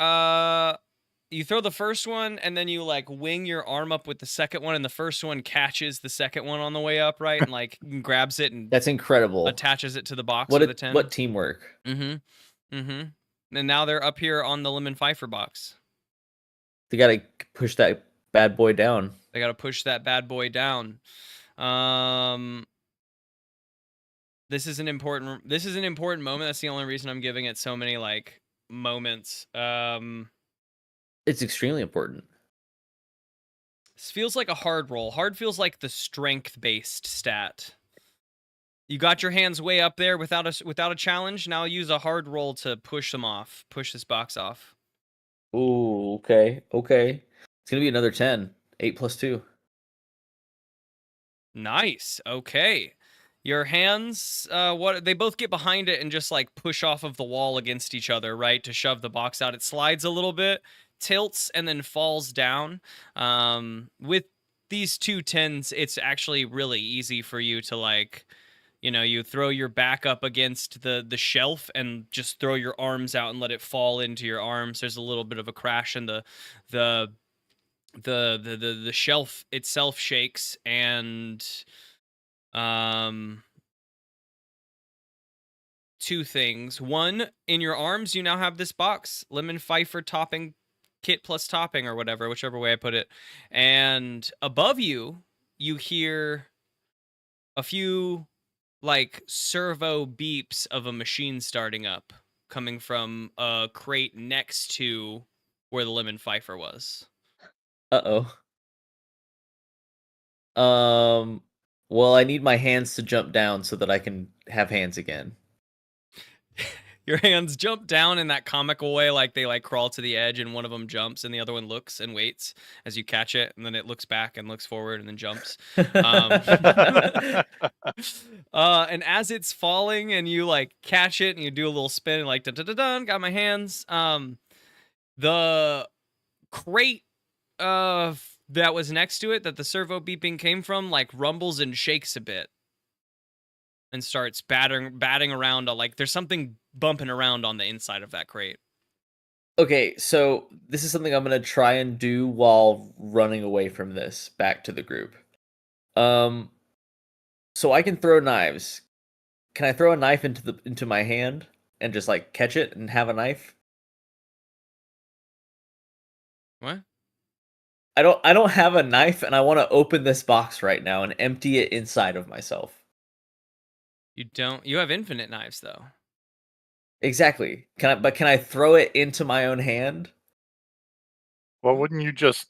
You throw the first one and then you like wing your arm up with the second one, and the first one catches the second one on the way up, right? And like grabs it and that's incredible. Attaches it to the box with a 10. What teamwork? And now they're up here on the Lemon Pfeiffer box. They gotta push that bad boy down. They gotta push that bad boy down. This is an important moment. That's the only reason I'm giving it so many like moments. It's extremely important. This feels like a hard roll. Hard feels like the strength-based stat. You got your hands way up there without a challenge. Now use a hard roll to push them off. Push this box off. Ooh, okay. It's gonna be another 10. 8 plus 2. Nice. Okay. Your hands, what they both get behind it and just like push off of the wall against each other, right? To shove the box out. It slides a little bit, tilts, and then falls down. With these two tens, it's actually really easy for you to like, you throw your back up against the shelf and just throw your arms out and let it fall into your arms. There's a little bit of a crash and the the shelf itself shakes and two things. One, in your arms you now have this box, lemon Pfeiffer topping kit plus topping or whatever, whichever way I put it. And above you hear a few like servo beeps of a machine starting up coming from a crate next to where the lemon Pfeiffer was. Uh-oh. Well, I need my hands to jump down so that I can have hands again. Your hands jump down in that comical way, like they like crawl to the edge and one of them jumps and the other one looks and waits as you catch it, and then it looks back and looks forward and then jumps. And as it's falling and you like catch it and you do a little spin and like dun dun dun dun, got my hands. The crate that was next to it that the servo beeping came from like rumbles and shakes a bit and starts batting around like there's something bumping around on the inside of that crate. Okay, so this is something I'm gonna try and do while running away from this back to the group. So I can throw knives. Can I throw a knife into my hand and just like catch it and have a knife? What? I don't have a knife, and I want to open this box right now and empty it inside of myself. You have infinite knives though. Exactly. Can I throw it into my own hand? Well, wouldn't you just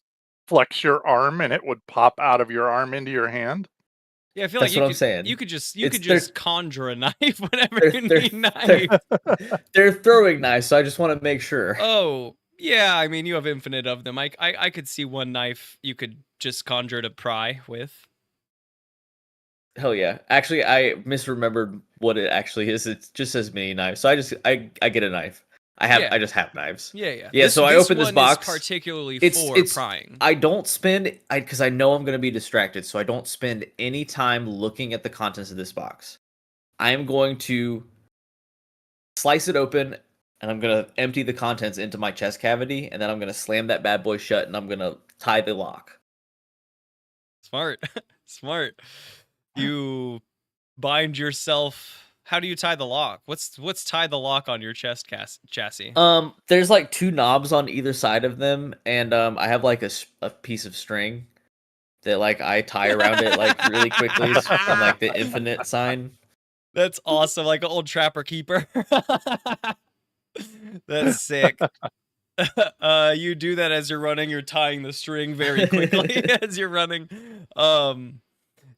flex your arm and it would pop out of your arm into your hand? Yeah, I feel That's like what I'm saying. you could just There's- conjure a knife whenever They're- you they're- need knives. They're throwing knives, so I just want to make sure. Oh, yeah, I mean you have infinite of them. I could see one knife you could just conjure to pry with. Hell yeah. Actually, I misremembered what it actually is. It just says mini knife. So I get a knife. I just have knives. Yeah. Yeah, so I open this one box. Is particularly It's for prying. I don't spend because I know I'm going to be distracted, so I don't spend any time looking at the contents of this box. I am going to slice it open and I'm going to empty the contents into my chest cavity, and then I'm going to slam that bad boy shut and I'm going to tie the lock. Smart. Smart. You bind yourself. How do you tie the lock? What's tie the lock on your chest chassis? There's like two knobs on either side of them, and I have like a piece of string that like I tie around it like really quickly from like the infinite sign. That's awesome, like an old trapper keeper. That's sick. You do that as you're running. You're tying the string very quickly as you're running.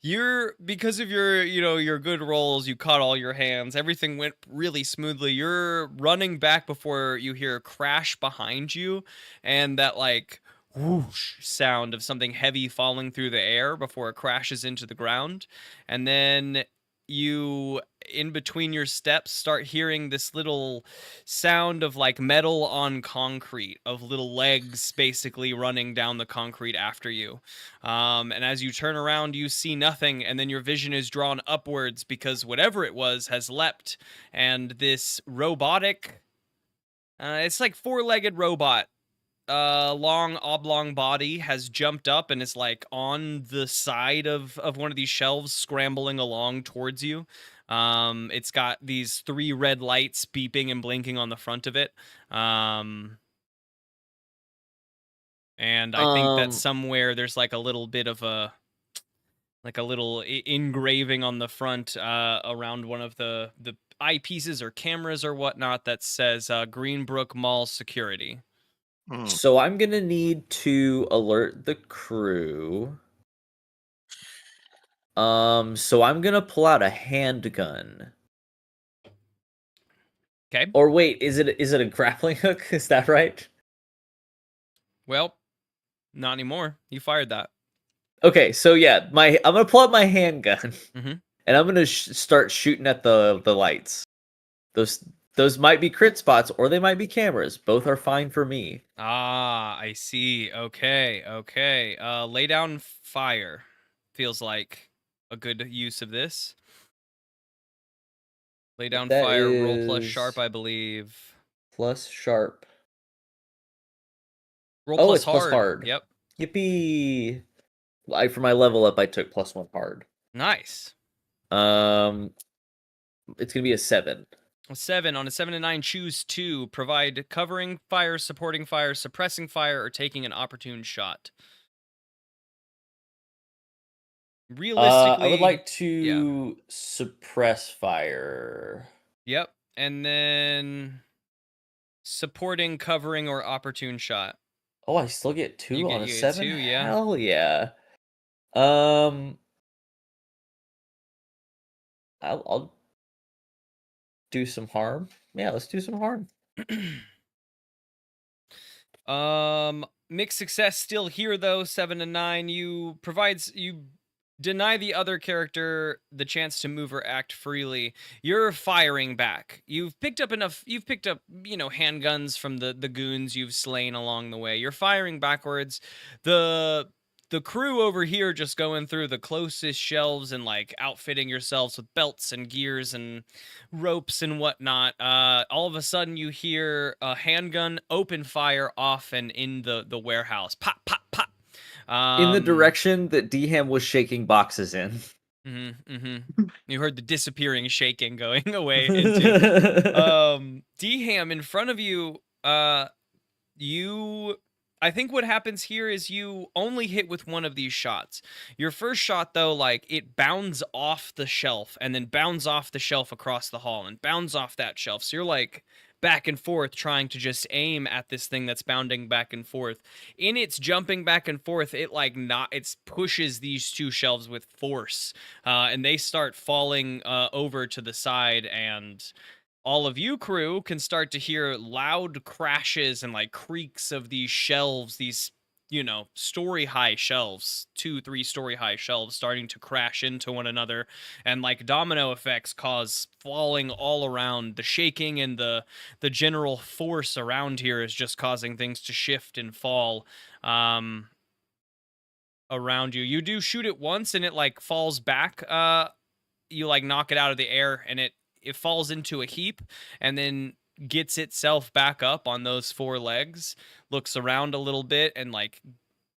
You're because of your good rolls, you caught all your hands. Everything went really smoothly. You're running back before you hear a crash behind you, and that like whoosh sound of something heavy falling through the air before it crashes into the ground, and then you in between your steps start hearing this little sound of like metal on concrete, of little legs basically running down the concrete after you. And as you turn around you see nothing, and then your vision is drawn upwards because whatever it was has leapt, and this robotic it's like four-legged robot, long oblong body has jumped up and is like on the side of one of these shelves scrambling along towards you. It's got these three red lights beeping and blinking on the front of it. And I think that somewhere there's like a little bit of a little engraving on the front around one of the eyepieces or cameras or whatnot that says Greenbrook Mall Security. So I'm gonna need to alert the crew. So I'm gonna pull out a handgun. Okay. Or wait, is it a grappling hook? Is that right? Well, Not anymore. You fired that. Okay, so yeah, I'm gonna pull out my handgun, Mhm. and I'm gonna start shooting at the lights. Those might be crit spots, or they might be cameras. Both are fine for me. Ah, I see. Okay, okay. Lay down fire. Feels like a good use of this. Lay down That fire, roll plus is sharp, I believe. plus sharp. Roll Oh, plus it's plus hard. hard. Yep. Yippee! For my level up, I took +1 hard. Nice. It's gonna be a 7. A 7. On a 7 to 9, choose 2. Provide covering fire, supporting fire, suppressing fire, or taking an opportune shot. Realistically, I would like yeah. to suppress fire. Yep. And then supporting, covering, or opportune shot. Oh, I still get 2 on a you get 7? 2, yeah. Hell yeah. I'll do some harm. Yeah, let's do some harm. Mixed success still here though. 7 to 9. You deny the other character the chance to move or act freely. You're firing back. You've picked up, handguns from the goons you've slain along the way. You're firing backwards. The crew over here just going through the closest shelves and like outfitting yourselves with belts and gears and ropes and whatnot. All of a sudden you hear a handgun open fire off and in the warehouse. Pop, pop, pop. In the direction that Dham was shaking boxes in. You heard the disappearing shaking going away into Dham in front of you. I think what happens here is you only hit with one of these shots. Your first shot, though, like, it bounds off the shelf and then bounds off the shelf across the hall and bounds off that shelf. So you're, like, back and forth trying to just aim at this thing that's bounding back and forth. In its jumping back and forth, it, it pushes these two shelves with force. And they start falling over to the side, and all of you crew can start to hear loud crashes and like creaks of these shelves, these story high shelves, 2-3 story high shelves starting to crash into one another, and like domino effects cause falling all around. The shaking and the general force around here is just causing things to shift and fall around you. You do shoot it once and it like falls back. You like knock it out of the air and it falls into a heap and then gets itself back up on those 4 legs, looks around a little bit and like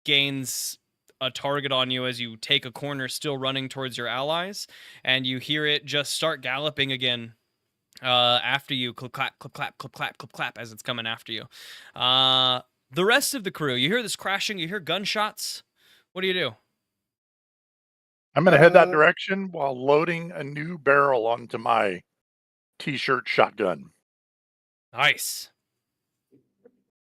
gains a target on you as you take a corner, still running towards your allies, and you hear it just start galloping again after you. Clip clap, clip clap, clip clap, clip clap as it's coming after you. The rest of the crew, you hear this crashing, you hear gunshots. What do you do? I'm going to head that direction while loading a new barrel onto my T-shirt shotgun. Nice.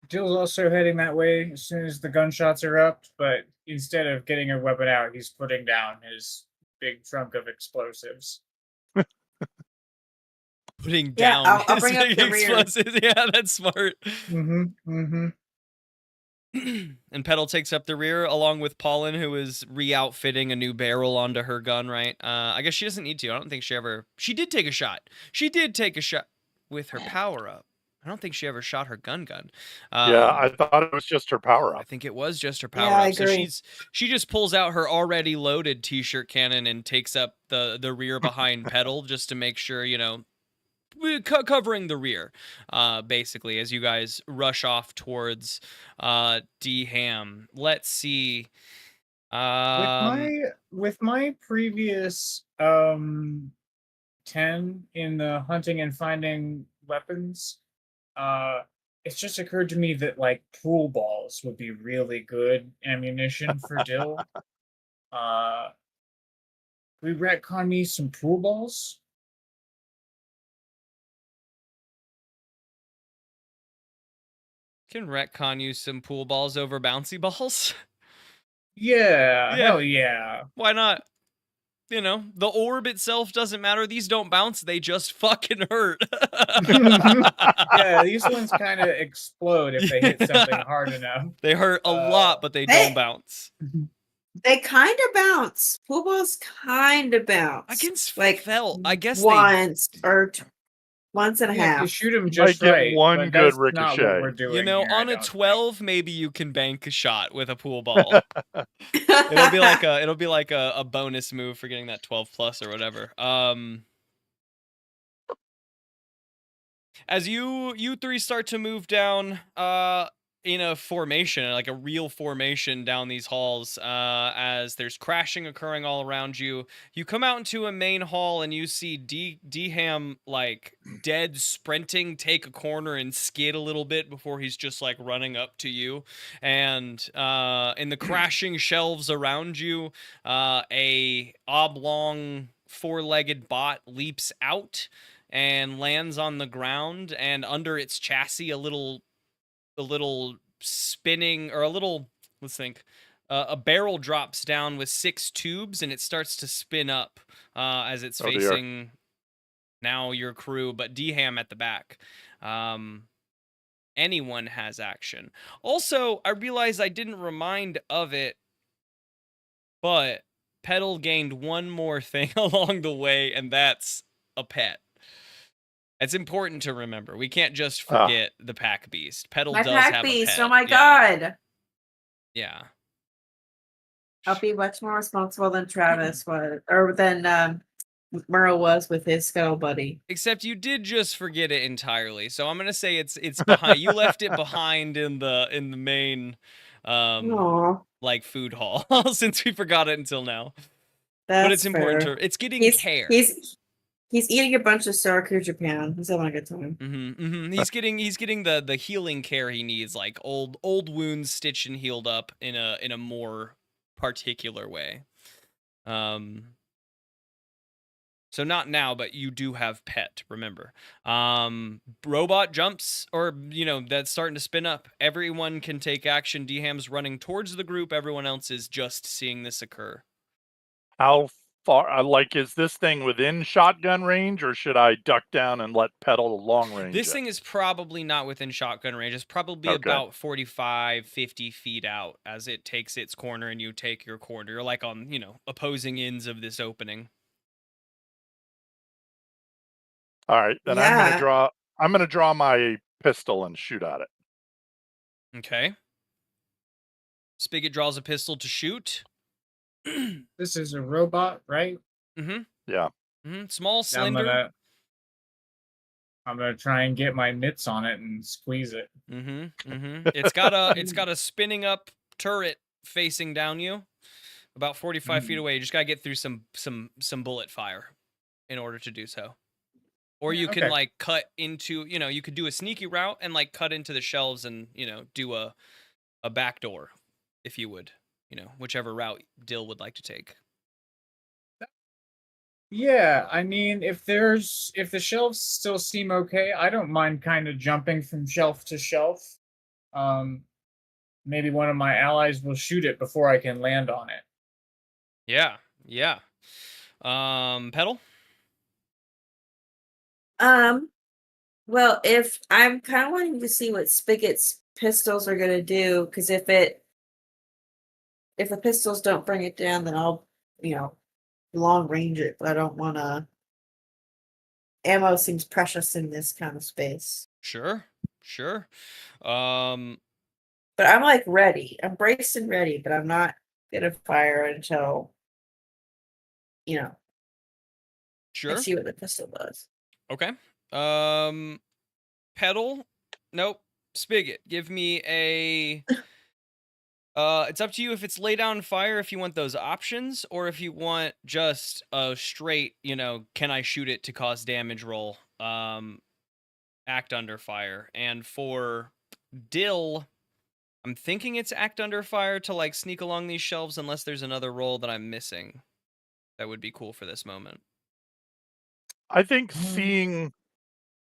Jill's also heading that way as soon as the gunshots are up, but instead of getting her weapon out, he's putting down his big trunk of explosives. Putting down I'll bring up the rear. explosives. Yeah, that's smart. And Petal takes up the rear along with Paulin, who is re-outfitting a new barrel onto her gun, right? I guess she doesn't need to. I don't think she did take a shot. She did take a shot with her power-up. I don't think she ever shot her gun. Yeah, I thought it was just her power I up. think it was just her power Yeah, I up. So agree. she just pulls out her already loaded t-shirt cannon and takes up the rear behind Petal just to make sure, covering the rear, basically, as you guys rush off towards Dham. Let's see. With my previous 10 in the hunting and finding weapons, it's just occurred to me that like pool balls would be really good ammunition for Dill. We retcon me some pool balls. Can retcon you some pool balls over bouncy balls? Yeah, Yeah. hell yeah. Why not? you know, the orb itself doesn't matter. These don't bounce. They just fucking hurt. Yeah, these ones kind of explode if they hit something Yeah. hard enough. They hurt a lot, but they don't bounce. They kind of bounce. Pool balls kind of bounce. Against like felt, I guess once or once and a Yeah, if you half. shoot them might just get right. one but good that's not what ricochet. we're doing You know, here, I on a don't think. 12, maybe you can bank a shot with a pool ball. It'll be like a bonus move for getting that 12 plus or whatever. As you three start to move down in a formation, like a real formation down these halls, as there's crashing occurring all around you, you come out into a main hall and you see DDaD like dead sprinting, take a corner and skid a little bit before he's just like running up to you. And in the crashing shelves around you, a oblong four-legged bot leaps out and lands on the ground, and under its chassis a little spinning, or a little, let's think, a barrel drops down with 6 tubes, and it starts to spin up as it's Oh, dear. facing now your crew, but DHam at the back. Anyone has action. Also, I realize I didn't remind of it, but Petal gained one more thing along the way, and that's a pet. It's important to remember. We can't just forget the pack beast. Petal My does pack have beast. a pet. Oh my Yeah. god. Yeah. I'll be much more responsible than Travis was, or than Merle was with his scuttle buddy. Except you did just forget it entirely. So I'm gonna say it's behind. You left it behind in the main Aw, like food hall since we forgot it until now. that's But it's important fair. to it's getting care. He's eating a bunch of Saraku Japan. He's having a good time. He's getting the healing care he needs, like old wounds stitched and healed up in a more particular way. So not now, but you do have pet, remember. Robot jumps, or that's starting to spin up. Everyone can take action. DHam's running towards the group. Everyone else is just seeing this occur. How far? Like, is this thing within shotgun range, or should I duck down and let Petal long range? This thing is probably not within shotgun range. It's probably about 45, 50 feet out as it takes its corner and you take your corner. You're like on, opposing ends of this opening. All right, then I'm gonna draw my pistol and shoot at it. Okay. Spigot draws a pistol to shoot. This is a robot, right? Mm-hmm. Yeah. Mm-hmm. Small, slender. I'm gonna try and get my mitts on it and squeeze it. It's got a spinning up turret facing down you, about 45 feet away. You just gotta get through some bullet fire in order to do so. Or you can like cut into, you could do a sneaky route and like cut into the shelves and do a back door, if you would, whichever route Dill would like to take. Yeah, I mean, if the shelves still seem okay, I don't mind kind of jumping from shelf to shelf. Maybe one of my allies will shoot it before I can land on it. Yeah. Petal? Well, if I'm kind of wanting to see what Spigot's pistols are gonna do, because if the pistols don't bring it down, then I'll, long range it, but I don't want to. Ammo seems precious in this kind of space. Sure. But I'm like ready. I'm braced and ready, but I'm not gonna fire until, Sure. I see what the pistol does. Okay. Petal? Nope. Spigot. Give me a. It's up to you if it's lay down fire, if you want those options, or if you want just a straight, can I shoot it to cause damage roll, act under fire. And for Dill, I'm thinking it's act under fire to like sneak along these shelves unless there's another roll that I'm missing. That would be cool for this moment. I think seeing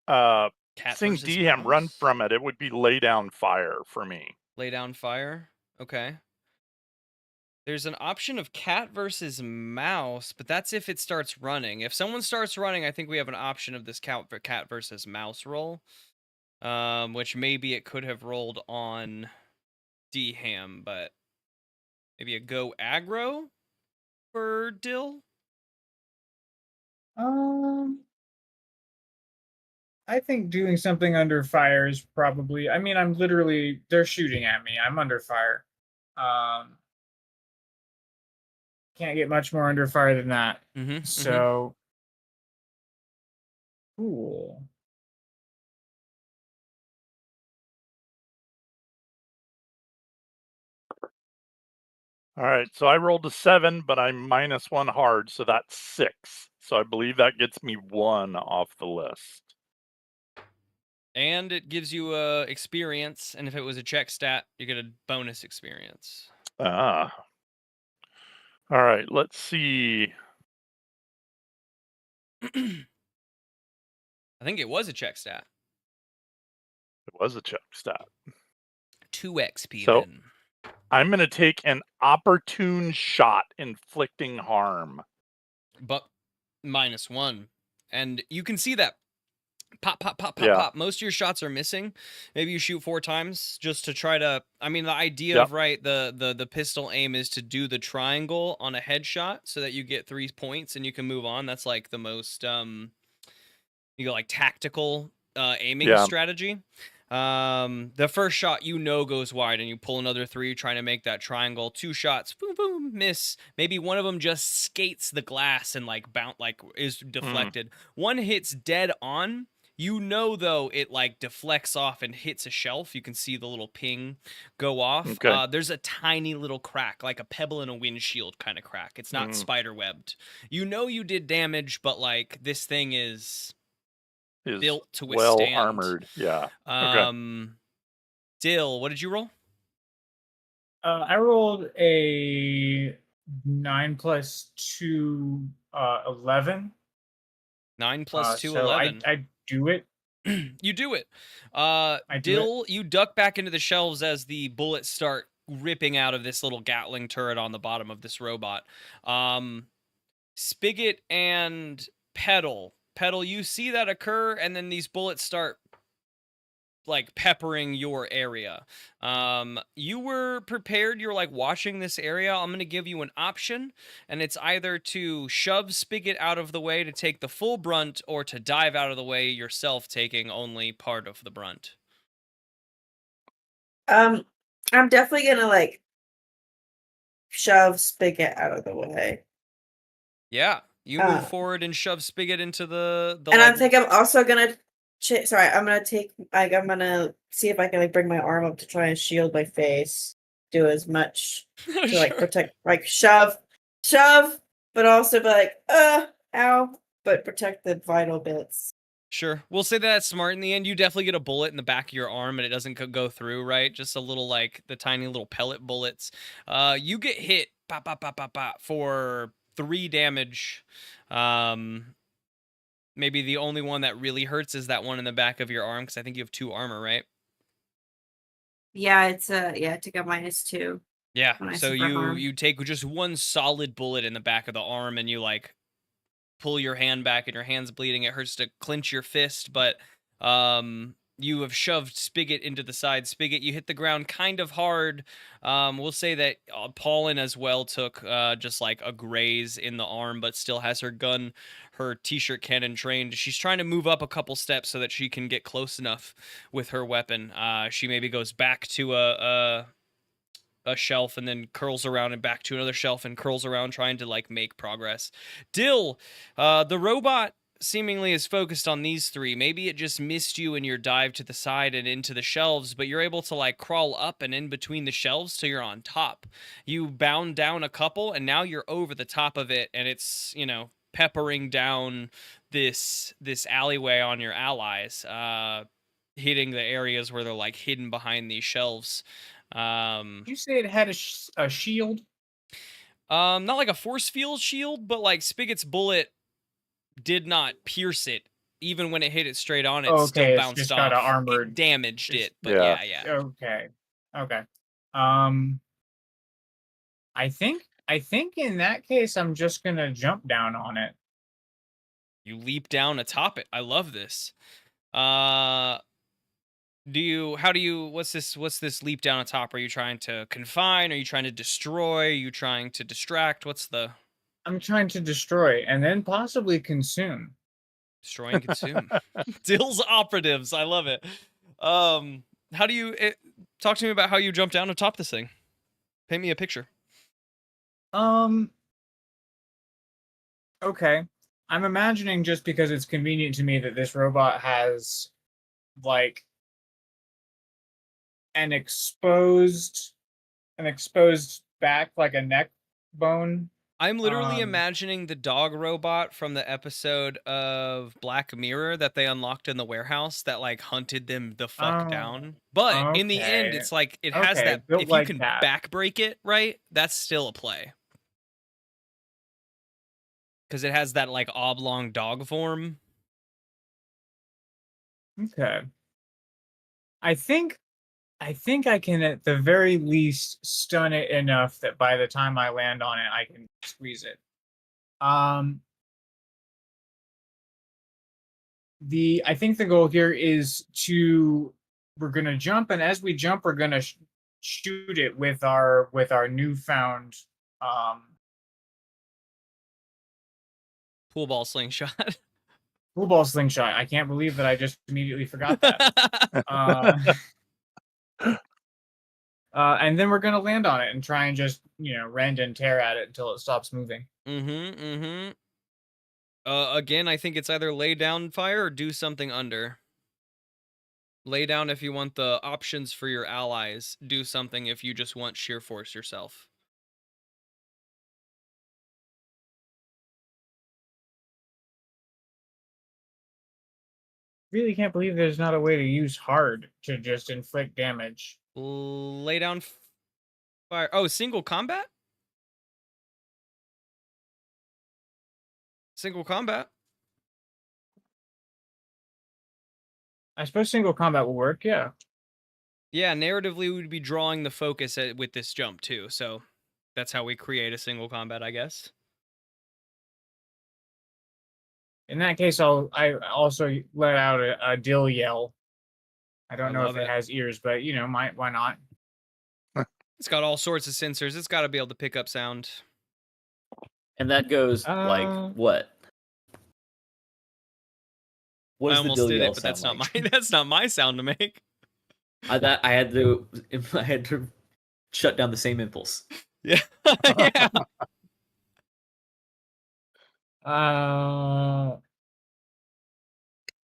DHam run from it would be lay down fire for me. Lay down fire? Okay. There's an option of cat versus mouse, but that's if it starts running. If someone starts running, I think we have an option of this cat versus mouse roll. Which maybe it could have rolled on D-Ham, but maybe a go aggro for Dill? I think doing something under fire is probably. I mean, I'm literally. They're shooting at me. I'm under fire. Can't get much more under fire than that. Mm-hmm. So, cool. All right, so I rolled a 7, but I'm -1 hard, so that's 6. So I believe that gets me 1 off the list. And it gives you experience, and if it was a check stat, you get a bonus experience. Ah. All right, let's see. I think it was a check stat. It was a check stat. 2 XP So- then. I'm going to take an opportune shot inflicting harm. But -1. And you can see that pop, pop, pop, pop, Yeah. pop. Most of your shots are missing. Maybe you shoot 4 times just to try to. I mean, the idea Yep. of the pistol aim is to do the triangle on a headshot so that you get 3 points and you can move on. That's like the most you go like tactical aiming Yeah. strategy. The first shot goes wide and you pull another 3 trying to make that triangle. 2 shots, boom, boom, miss. Maybe one of them just skates the glass and like bounce, like is deflected. One hits dead on. Though, it like deflects off and hits a shelf. You can see the little ping go off. Okay. There's a tiny little crack, like a pebble in a windshield kind of crack. It's not spider webbed. You did damage, but like this thing is built to well withstand. armored. Yeah. Okay. Dill, what did you roll? I rolled a 9 + 2, 11. 9 + 2, so 11. I do it. You do it. do Dill, you duck back into the shelves as the bullets start ripping out of this little Gatling turret on the bottom of this robot. Spigot and Pedal, you see that occur, and then these bullets start like peppering your area. You were prepared. You're like watching this area. I'm going to give you an option, and it's either to shove Spigot out of the way to take the full brunt or to dive out of the way yourself, taking only part of the brunt. I'm definitely gonna like shove Spigot out of the way. Yeah, you move forward and shove Spigot into the And like, I think I'm also gonna I'm gonna take like I'm gonna see if I can like bring my arm up to try and shield my face. Do as much to like Sure. protect, like shove, but also be like, ow, but protect the vital bits. Sure. We'll say that's smart in the end. You definitely get a bullet in the back of your arm and it doesn't go through, right? Just a little like the tiny little pellet bullets. You get hit pop, pop, pop, pop, pop, for 3 damage. Maybe the only one that really hurts is that one in the back of your arm, because I think you have 2 armor, right? Yeah, it's I took a -2. Yeah. When I So super harm. you take just one solid bullet in the back of the arm and you like pull your hand back and your hand's bleeding. It hurts to clench your fist, but you have shoved Spigot into the side. Spigot, you hit the ground kind of hard. We'll say that Paulin as well took just like a graze in the arm, but still has her gun, her t-shirt cannon trained. She's trying to move up a couple steps so that she can get close enough with her weapon. She maybe goes back to a shelf and then curls around and back to another shelf and curls around, trying to like make progress. Dill, the robot seemingly is focused on these 3. Maybe it just missed you in your dive to the side and into the shelves, but you're able to like crawl up and in between the shelves so you're on top. You bound down a couple and now you're over the top of it, and it's, peppering down this alleyway on your allies, hitting the areas where they're like hidden behind these shelves. Did you say it had a shield? Not like a force field shield, but like Spigot's bullet did not pierce it. Even when it hit it straight on, it still it's bounced just off. got a armored. It damaged it's- it, but Yeah. yeah. Okay. I think in that case I'm just gonna jump down on it. You leap down atop it. I love this. What's this leap down atop? Are you trying to confine? Are you trying to destroy? Are you trying to distract? What's the I'm trying to destroy and then possibly consume. destroy and consume? Dill's operatives. I love it. How do you talk to me about how you jump down atop this thing? Paint me a picture. Okay. I'm imagining, just because it's convenient to me, that this robot has like an exposed back, like a neck bone. I'm literally Um, imagining the dog robot from the episode of Black Mirror that they unlocked in the warehouse that like hunted them the fuck Oh, down. But in the end, okay. it's like it has Okay, that built if you like can that. back break it, right? That's still a play. Because it has that like oblong dog form. Okay. I think I can at the very least stun it enough that by the time I land on it, I can squeeze it. I think the goal here is we're gonna jump, and as we jump, we're gonna shoot it with our newfound Pool ball slingshot. pool ball slingshot. I can't believe that I just immediately forgot that. And then we're gonna land on it and try and just rend and tear at it until it stops moving. Again, I think it's either lay down fire or do something under. Lay down if you want the options for your allies. Do something if you just want sheer force yourself. Really can't believe there's not a way to use hard to just inflict damage. Lay down fire. Oh, single combat? Single combat. I suppose single combat will work, yeah. Yeah, narratively we'd be drawing the focus with this jump too, so that's how we create a single combat, I guess. In that case, I also let out a dill yell. I don't know if it has ears, but why not? It's got all sorts of sensors. It's got to be able to pick up sound. And that goes like what? What I does the almost dill did yell it, but that's sound not like? that's not my sound to make. I had to shut down the same impulse. Yeah. Yeah.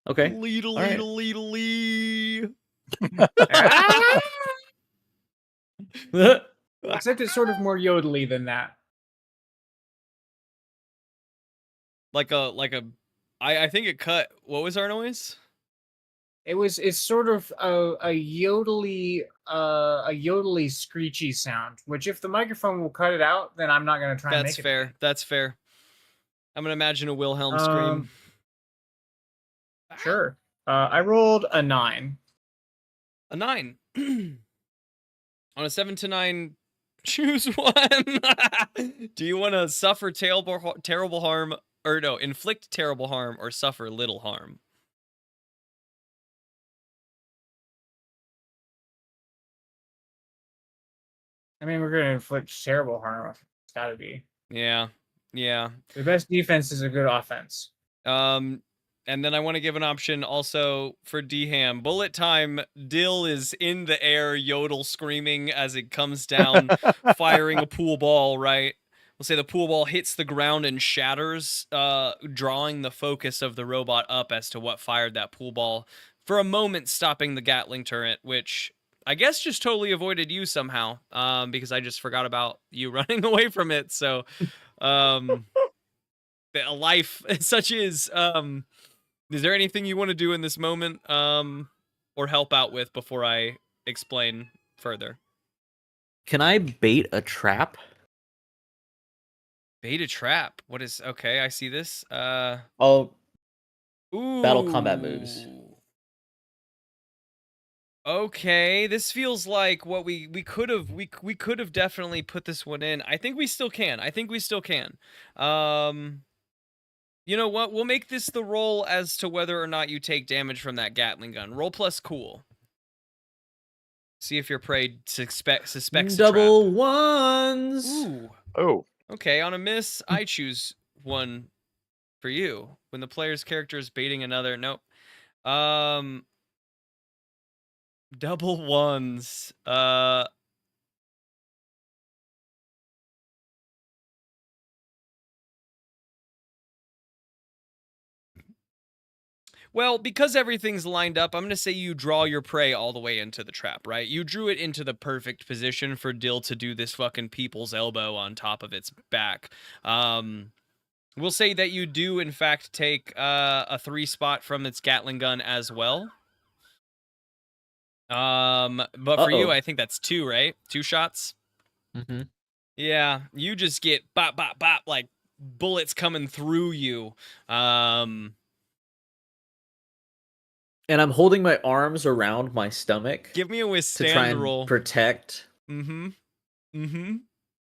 Okay. Leedle, All right. leedle, leedle, lee. Except it's sort of more yodely than that. I think it cut. What was our noise? It's sort of a yodely screechy sound, which if the microphone will cut it out, then I'm not going to try and make it. That's fair. That's fair. I'm going to imagine a Wilhelm scream. Sure. I rolled a 9. A 9. On a 7 to 9, choose one. Do you want to suffer terrible harm, or no, inflict terrible harm, or suffer little harm? I mean, we're going to inflict terrible harm. It's got to be. Yeah. Yeah. The best defense is a good offense. And then I want to give an option also for D-Ham. Bullet time, Dill is in the air, yodel screaming as it comes down, firing a pool ball, right? We'll say the pool ball hits the ground and shatters, drawing the focus of the robot up as to what fired that pool ball. For a moment, stopping the Gatling turret, which I guess just totally avoided you somehow, because I just forgot about you running away from it. So, a life such is there anything you want to do in this moment, or help out with before I explain further? Can I bait a trap? Bait a trap. What is okay? I see this. Oh, Ooh. battle combat moves. Okay, this feels like what we could have we could have definitely put this one in. I think we still can. I think we still can. You know what? We'll make this the roll as to whether or not you take damage from that Gatling gun. Roll plus cool. See if your prey suspects a trap. Double ones. Ooh. Oh, Okay, on a miss, I choose one for you. When the player's character is baiting another. Nope. Double ones. Well, because everything's lined up, I'm going to say you draw your prey all the way into the trap, right? You drew it into the perfect position for Dill to do this fucking people's elbow on top of its back. We'll say that you do, in fact, take a 3 spot from its Gatling gun as well. But for you, I think that's 2, right? 2 shots? Mm-hmm. Yeah, you just get bop, bop, bop, like bullets coming through you. And I'm holding my arms around my stomach Give me a to withstand try and roll. protect.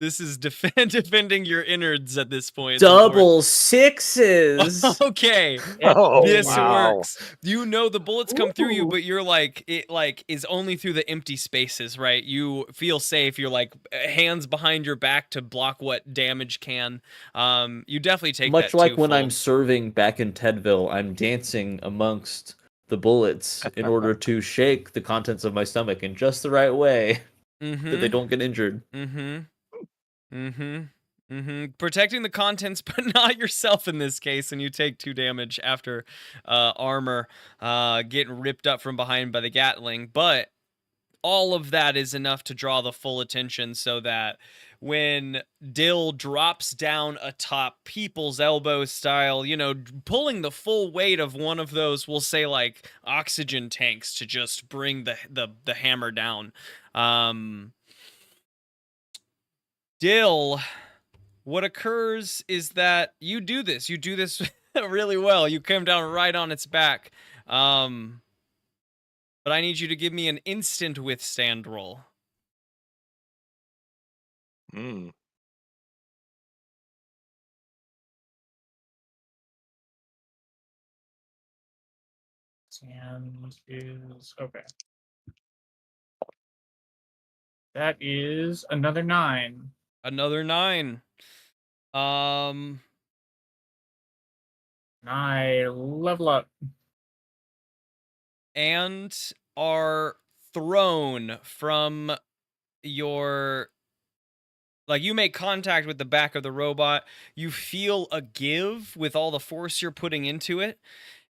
This is defending your innards at this point. It's Double sixes. okay. oh This wow. works. You know the bullets come through you, but you're like, it like is only through the empty spaces, right? You feel safe. You're like hands behind your back to block what damage can. You definitely take Much that like too when full. I'm serving back in Tedville, I'm dancing amongst the bullets in order to shake the contents of my stomach in just the right way that they don't get injured. Protecting the contents, but not yourself in this case, and you take 2 damage after armor getting ripped up from behind by the Gatling. But all of that is enough to draw the full attention so that when Dill drops down atop people's elbow style, you know, pulling the full weight of one of those, we'll say like oxygen tanks to just bring the hammer down. Dill, what occurs is that you do this really well. You come down right on its back. But I need you to give me an instant withstand roll. Mm. And is okay. That is another 9. Another 9. I level up. And are thrown from your, like, you make contact with the back of the robot. You feel a give with all the force you're putting into it.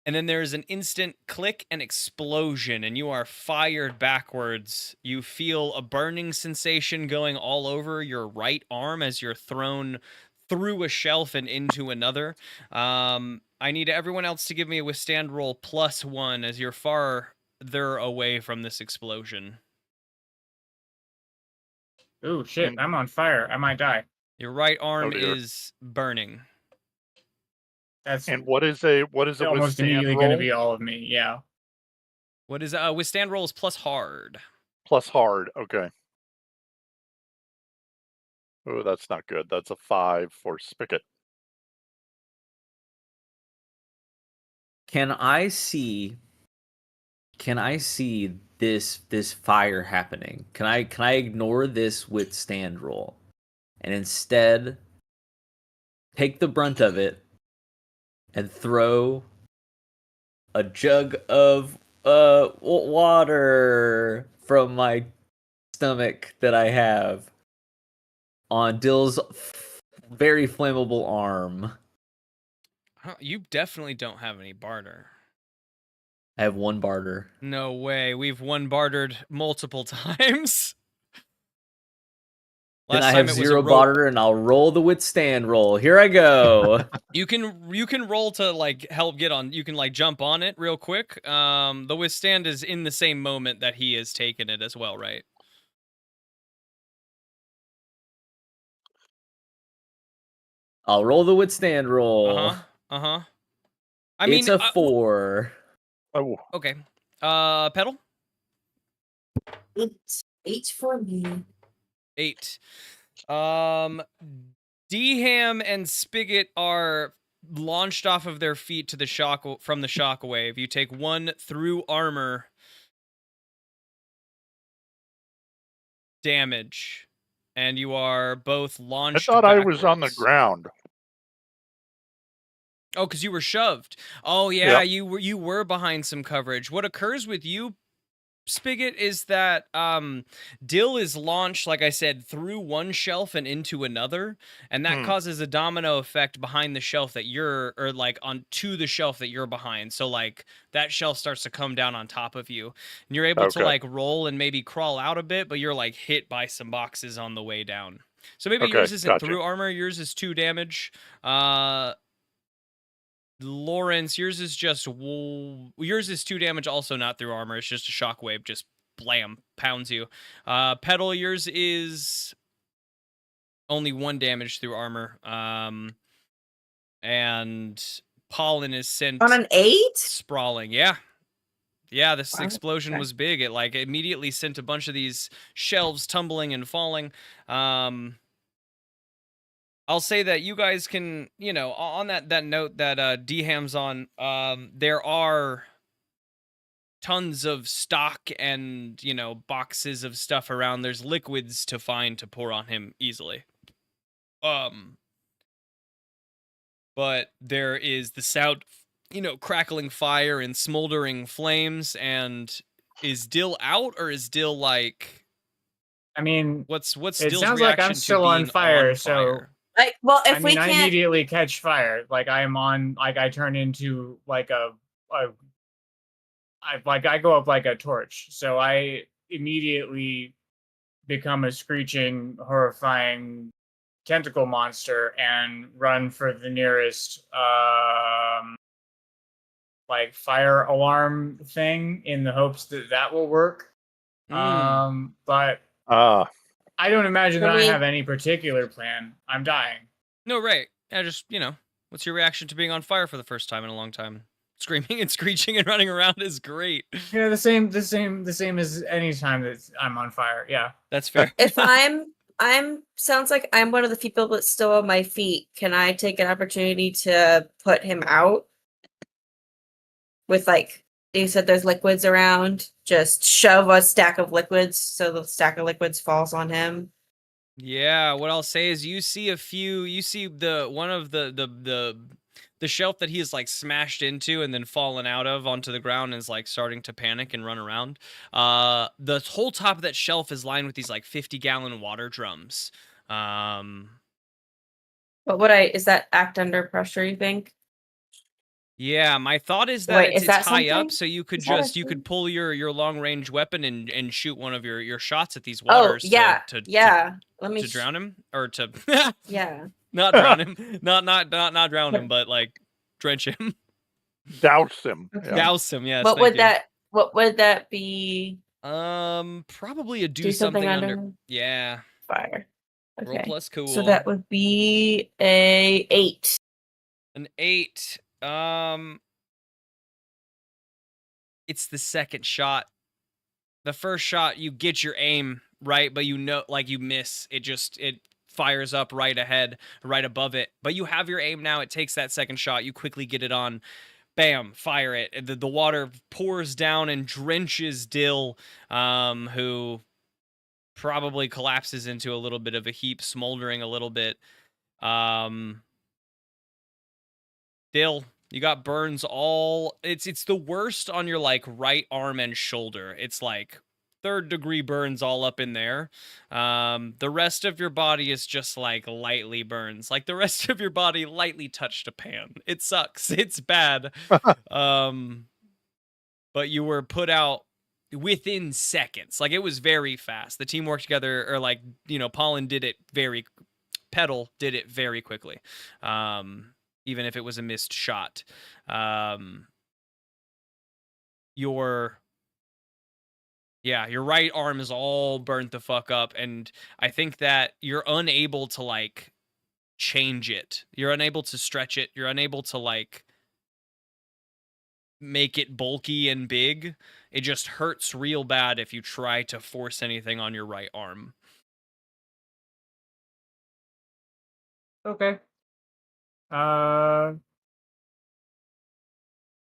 And then there's an instant click and explosion, and you are fired backwards. You feel a burning sensation going all over your right arm as you're thrown through a shelf and into another. I need everyone else to give me a withstand roll +1 as you're farther away from this explosion. Oh shit, And- I'm on fire. I might die. Your right arm dear. is burning. That's And what is a almost withstand immediately roll? going to be all of me. Yeah. What is withstand roll is plus hard. Plus hard. Okay. Oh, that's not good. That's a 5 for Spigot. Can I see this fire happening? Can I ignore this withstand roll and instead take the brunt of it and throw a jug of water from my stomach that I have on Dill's very flammable arm? You definitely don't have any barter. I have 1 barter. No way. We've one bartered multiple times. Then I time have it was a 0 rope. barter, and I'll roll the withstand roll. Here I go. You can roll to like help get on. You can like jump on it real quick. The withstand is in the same moment that he has taken it as well, right? I'll roll the withstand roll. I mean, it's a 4. Oh, okay. Pedal. Eight for me. 8. D-Ham and Spigot are launched off of their feet to the from the shockwave. You take 1 through armor damage, and you are both I launched thought I was on the backwards. ground. Oh, because you were shoved. Oh yeah, you were behind some coverage. What occurs with you, Spigot, is that Dill is launched, like I said, through one shelf and into another, and that causes a domino effect behind the shelf that you're, or like onto the shelf that you're behind. So like that shelf starts to come down on top of you, and you're able to like roll and maybe crawl out a bit, but you're like hit by some boxes on the way down. So maybe yours isn't through armor. Yours is 2 damage. Lawrence, yours is 2 damage, also not through armor. It's just a shockwave, just blam, pounds you. Petal, yours is only 1 damage through armor. And Pollen is sent On an 8? sprawling. Yeah, this explosion was big. It like immediately sent a bunch of these shelves tumbling and falling. I'll say that you guys can, you know, on that note that D-Ham's on, there are tons of stock and, you know, boxes of stuff around. There's liquids to find to pour on him easily. But there is the sound, you know, crackling fire and smoldering flames. And is Dill out, or is Dill like? I mean, what's it Dill's sounds like reaction I'm to still on being fire, on so fire? Like, well, if I we mean, I can't, immediately catch fire. Like I'm on, like I turn into like I go up like a torch. So I immediately become a screeching, horrifying tentacle monster and run for the nearest like fire alarm thing in the hopes that that will work. But I don't imagine that I have any particular plan. I'm dying. No, right. I just, you know, what's your reaction to being on fire for the first time in a long time? Screaming and screeching and running around is great. Yeah, the same as any time that I'm on fire. Yeah, that's fair. If I'm sounds like I'm one of the people that's still on my feet. Can I take an opportunity to put him out? With like, you said there's liquids around, just shove a stack of liquids so the stack of liquids falls on him. Yeah, what I'll say is you see the one of the shelf that he is like smashed into and then fallen out of onto the ground and is like starting to panic and run around. The whole top of that shelf is lined with these like 50-gallon water drums. But is that act under pressure, you think? Yeah, my thought is that it's high up, so you could pull your long range weapon and shoot one of your shots at these waters. To drown him, or to not drown him, not drown him, but like drench him, douse him, douse him. Yes. What would that be? Probably a do something under. Yeah. Fire. Okay. Roll plus cool. So that would be a 8. An 8. It's the second shot. The first shot, you get your aim right, but you know, like you miss. It fires up right ahead, right above it. But you have your aim now. It takes that second shot. You quickly get it on. Bam, fire it. The water pours down and drenches Dill, who probably collapses into a little bit of a heap, smoldering a little bit. Dill, you got burns all. It's the worst on your like right arm and shoulder. It's like 3rd-degree burns all up in there. The rest of your body is just like lightly burns. Like the rest of your body lightly touched a pan. It sucks. It's bad. But you were put out within seconds. Like it was very fast. The team worked together, or like, you know, Petal did it very quickly. Even if it was a missed shot. Your right arm is all burnt the fuck up, and I think that you're unable to like change it. You're unable to stretch it. You're unable to like make it bulky and big. It just hurts real bad if you try to force anything on your right arm. Okay.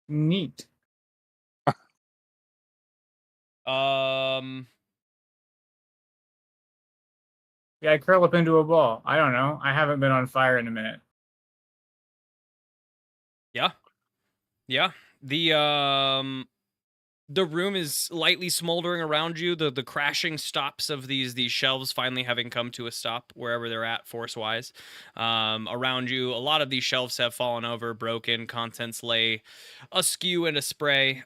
Neat. Yeah, I curl up into a ball. I don't know. I haven't been on fire in a minute. Yeah. Yeah. The room is lightly smoldering around you. The crashing stops of these shelves finally having come to a stop wherever they're at force wise. Around you, a lot of these shelves have fallen over, broken, contents lay askew and spray.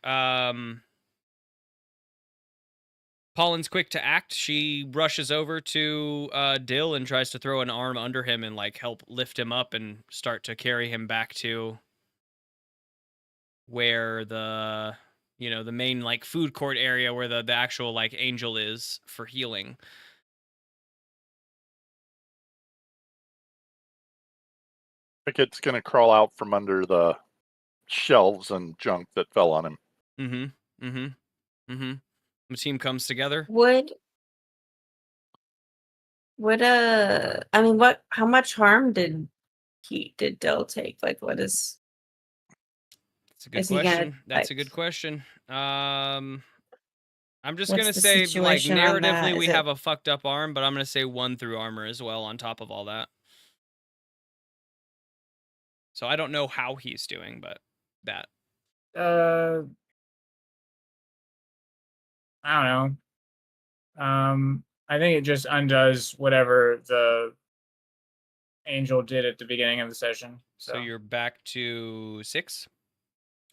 Pollen's quick to act. She rushes over to Dill and tries to throw an arm under him and like help lift him up and start to carry him back to where the the main like food court area where the actual like angel is for healing. Spicket's gonna crawl out from under the shelves and junk that fell on him. The team comes together. I mean, how much harm did Dill take? Like, what is? That's a good Is he gonna, question. That's a like- good question. I'm just What's gonna the say, like, situation on that? narratively, Is we it- have a fucked up arm, but I'm gonna say 1 through armor as well on top of all that. So I don't know how he's doing, but that. I don't know. I think it just undoes whatever the angel did at the beginning of the session. So you're back to 6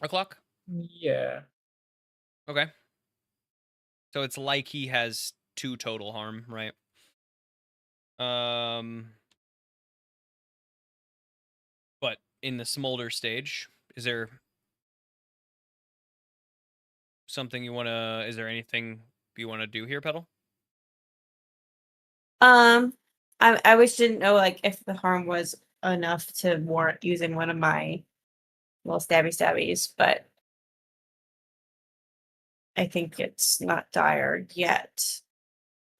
o'clock? Yeah. Okay. So it's like he has 2 total harm, right? But in the smolder stage, is there something you wanna? Is there anything you wanna do here, Petal? I wish didn't know like if the harm was enough to warrant using one of my little stabbies, but I think it's not dire yet.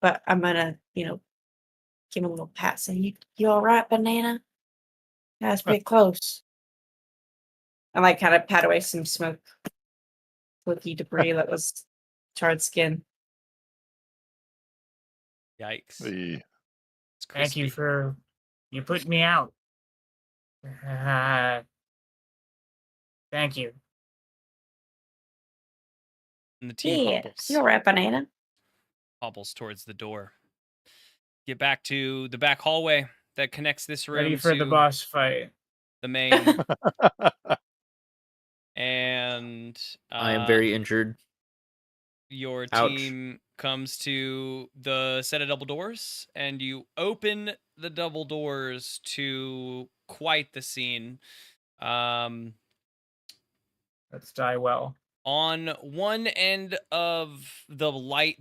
But I'm gonna, give him a little pat. Say, you all right, banana? That's pretty close. I like kind of pat away some smoky debris that was charred skin. Yikes. The It's Thank you crispy. for you put me out. Thank you. And the team Yeah, hobbles. you all right, banana? Hobbles towards the door. Get back to the back hallway that connects this room Ready for to the boss fight. the main. And I am very injured. your Ouch. team comes to the set of double doors, and you open the double doors to quite the scene. Let's die well. On one end of the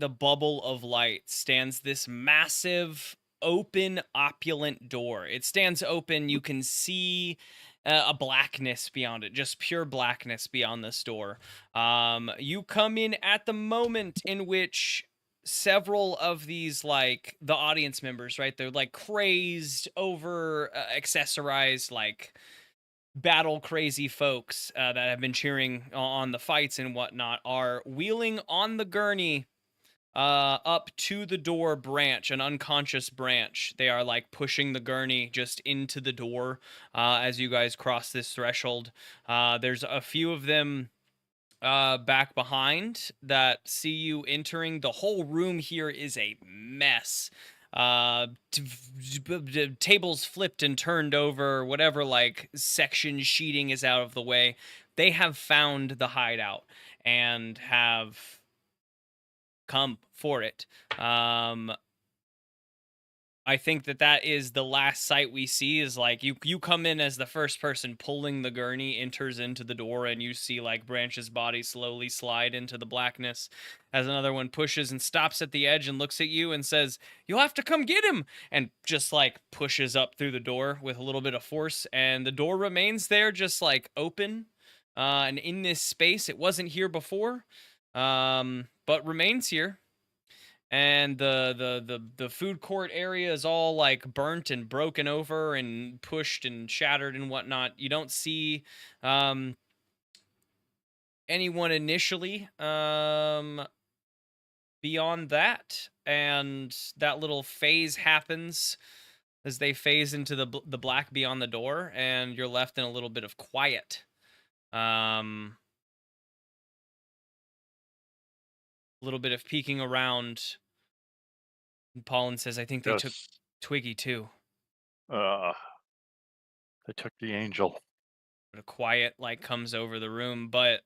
bubble of light, stands this massive, open, opulent door. It stands open. You can see a blackness beyond it, just pure blackness beyond this door. You come in at the moment in which several of these, like, the audience members, right? They're, like, crazed, over accessorized, like, battle crazy folks that have been cheering on the fights and whatnot are wheeling on the gurney up to the door branch, an unconscious branch. They are like pushing the gurney just into the door as you guys cross this threshold. There's a few of them back behind that see you entering. The whole room here is a mess. Tables flipped and turned over, whatever like section sheeting is out of the way. They have found the hideout and have come for it. I think that is the last sight we see, is like you come in as the first person pulling the gurney, enters into the door, and you see like Branch's body slowly slide into the blackness as another one pushes and stops at the edge and looks at you and says, "You'll have to come get him," and just like pushes up through the door with a little bit of force, and the door remains there just like open. And in this space, it wasn't here before, but remains here. And the food court area is all like burnt and broken over and pushed and shattered and whatnot. You don't see anyone initially beyond that, and that little phase happens as they phase into the black beyond the door, and you're left in a little bit of quiet. A little bit of peeking around. And Pollen says, I think they took Yes. Twiggy too. They took the angel. But a quiet like comes over the room, but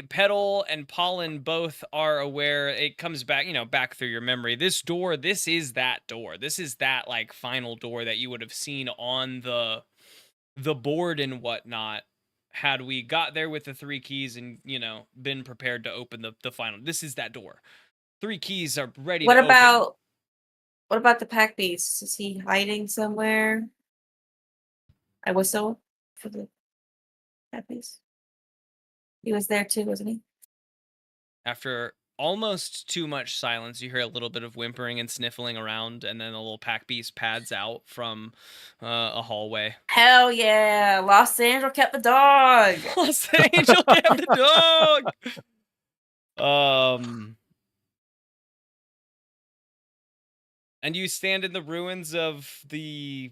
Petal and Pollen both are aware. It comes back, back through your memory. This door, this is that door. This is that like final door that you would have seen on the board and whatnot had we got there with the 3 keys and, been prepared to open the final. This is that door. 3 keys are ready What to open. What about the pack beast? Is he hiding somewhere? I whistle for the pack beast. He was there too, wasn't he? After almost too much silence, you hear a little bit of whimpering and sniffling around, and then a little pack beast pads out from a hallway. Hell yeah! Los Angeles kept the dog. Los Angeles kept the dog. And you stand in the ruins of the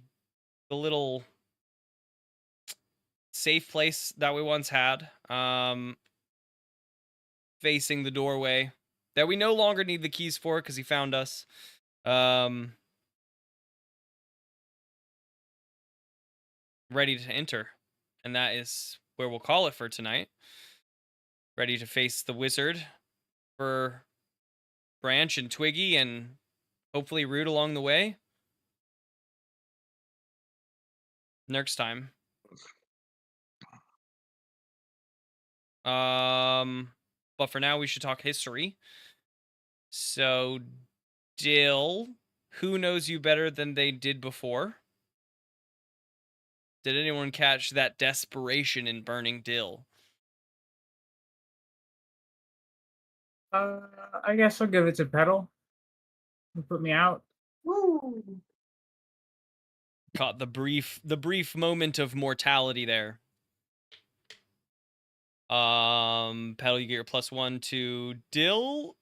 little safe place that we once had, facing the doorway that we no longer need the keys for because he found us. Ready to enter, and that is where we'll call it for tonight. Ready to face the wizard for Branch and Twiggy, and hopefully Root along the way. Next time. But for now, we should talk history. So, Dill, who knows you better than they did before? Did anyone catch that desperation in burning Dill? I guess I'll give it to Petal. You put me out. Woo. Caught the brief moment of mortality there. Petal, you get your +1 to Dill.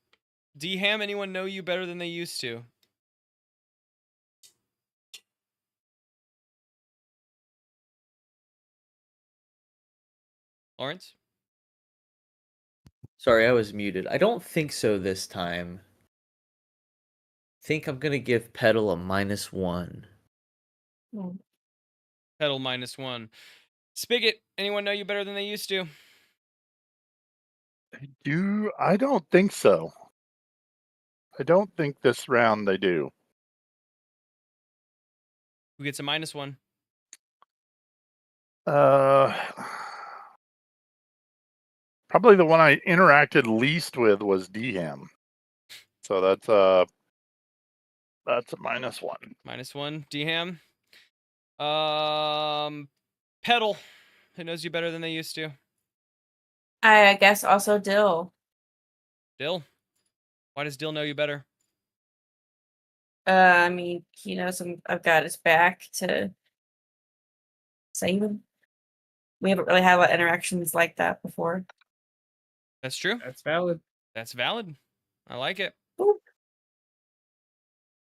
D-Ham, anyone know you better than they used to? Lawrence? Sorry, I was muted. I don't think so this time. I think I'm gonna give Petal a -1. Petal -1. Spigot, anyone know you better than they used to? I don't think so. I don't think this round they do. Who gets a -1? Probably the one I interacted least with was D-Ham. So that's a -1. -1, D-Ham. Petal, who knows you better than they used to? I guess also Dill. Dill? Why does Dill know you better? I mean, he knows I've got his back to save him. We haven't really had a lot of interactions like that before. That's true. That's valid. That's valid. I like it. Ooh.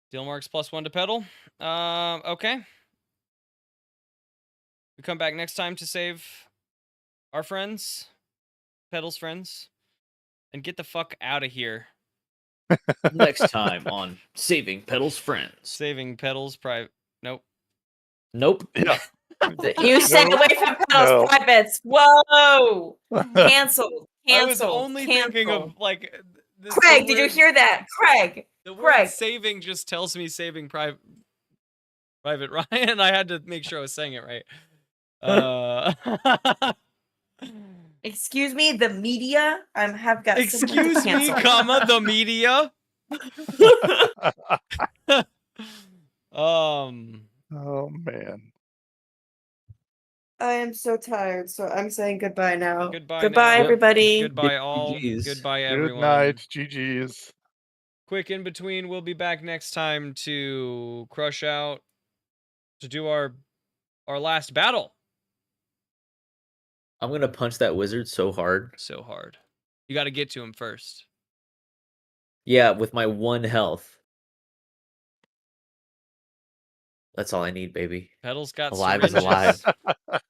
Dill marks +1 to Petal. Okay. We come back next time to save our friends, Petal's friends, and get the fuck out of here. Next time on Saving Petal's Friends. Saving Petal's private. Nope. Nope. Yeah. You stay away from Petal's privates. Whoa! Cancelled. I was Canceled. only thinking of like. Craig, did you hear that? Craig. The word Craig. saving just tells me saving Private Ryan. I had to make sure I was saying it right. Excuse me, the media. Have got. Excuse me, comma the media. Oh man. I am so tired, so I'm saying goodbye now. Goodbye Goodbye, now. everybody. Goodbye all. GGs. Goodbye Good everyone. night. GG's. Quick in between, we'll be back next time to crush out, to do our last battle. I'm gonna punch that wizard so hard. So hard. You got to get to him first. Yeah, with my 1 health. That's all I need, baby. Pedal's got Alive is syringes. alive.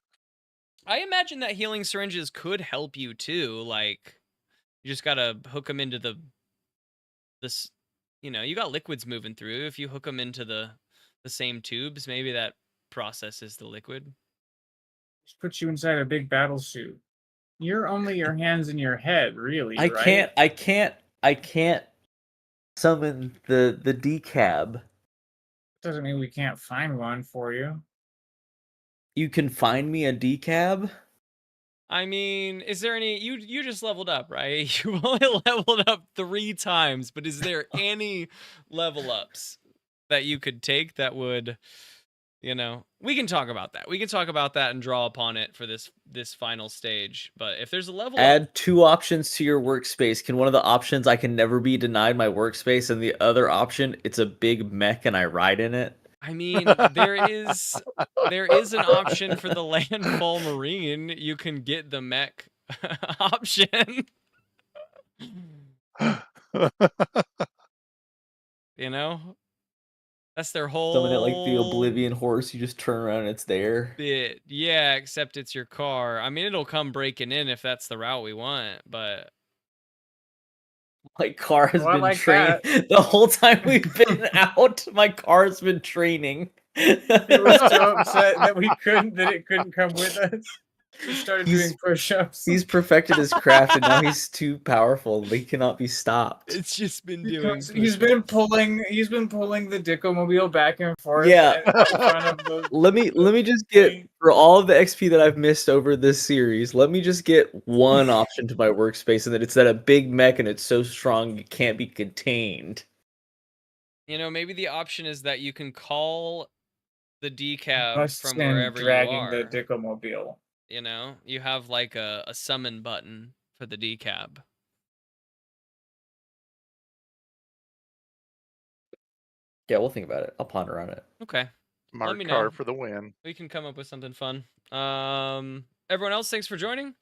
I imagine that healing syringes could help you too. Like, you just gotta hook them into this. You know, you got liquids moving through. If you hook them into the same tubes, maybe that processes the liquid. Just put you inside a big battle suit. You're only your hands in your head, really, I right? can't summon the DDaD. Doesn't mean we can't find one for you. You can find me a DDaD? I mean, is there any? You just leveled up, right? You only leveled up 3 times, but is there any level ups that you could take that would, you know, we can talk about that. We can talk about that and draw upon it for this final stage. But if there's a level up, Add 2 options to your workspace. Can one of the options I can never be denied my workspace, and the other option it's a big mech and I ride in it? I mean, there is an option for the landfall marine. You can get the mech option. You know, that's their whole Summon it like the Oblivion horse. You just turn around and it's there. bit. Yeah, except it's your car. I mean, it'll come breaking in if that's the route we want, but My car has Oh, I been like training the whole time we've been out. My car's been training. He was so upset that it couldn't come with us. He started doing push-ups. He's perfected his craft, and now he's too powerful. He cannot be stopped. it's just been doing. He's been pulling the Dickomobile back and forth. Yeah. in front of the, Let me just get, for all of the XP that I've missed over this series, let me just get one option to my workspace, and that it's that a big mech and it's so strong it can't be contained. You know, maybe the option is that you can call the DDaD busts from in wherever you dragging are. the Dickomobile. You know, you have like a summon button for the DDaD. Yeah, we'll think about it. I'll ponder on it. Okay, Mark me car know. for the win. we can come up with something fun. Everyone else, thanks for joining.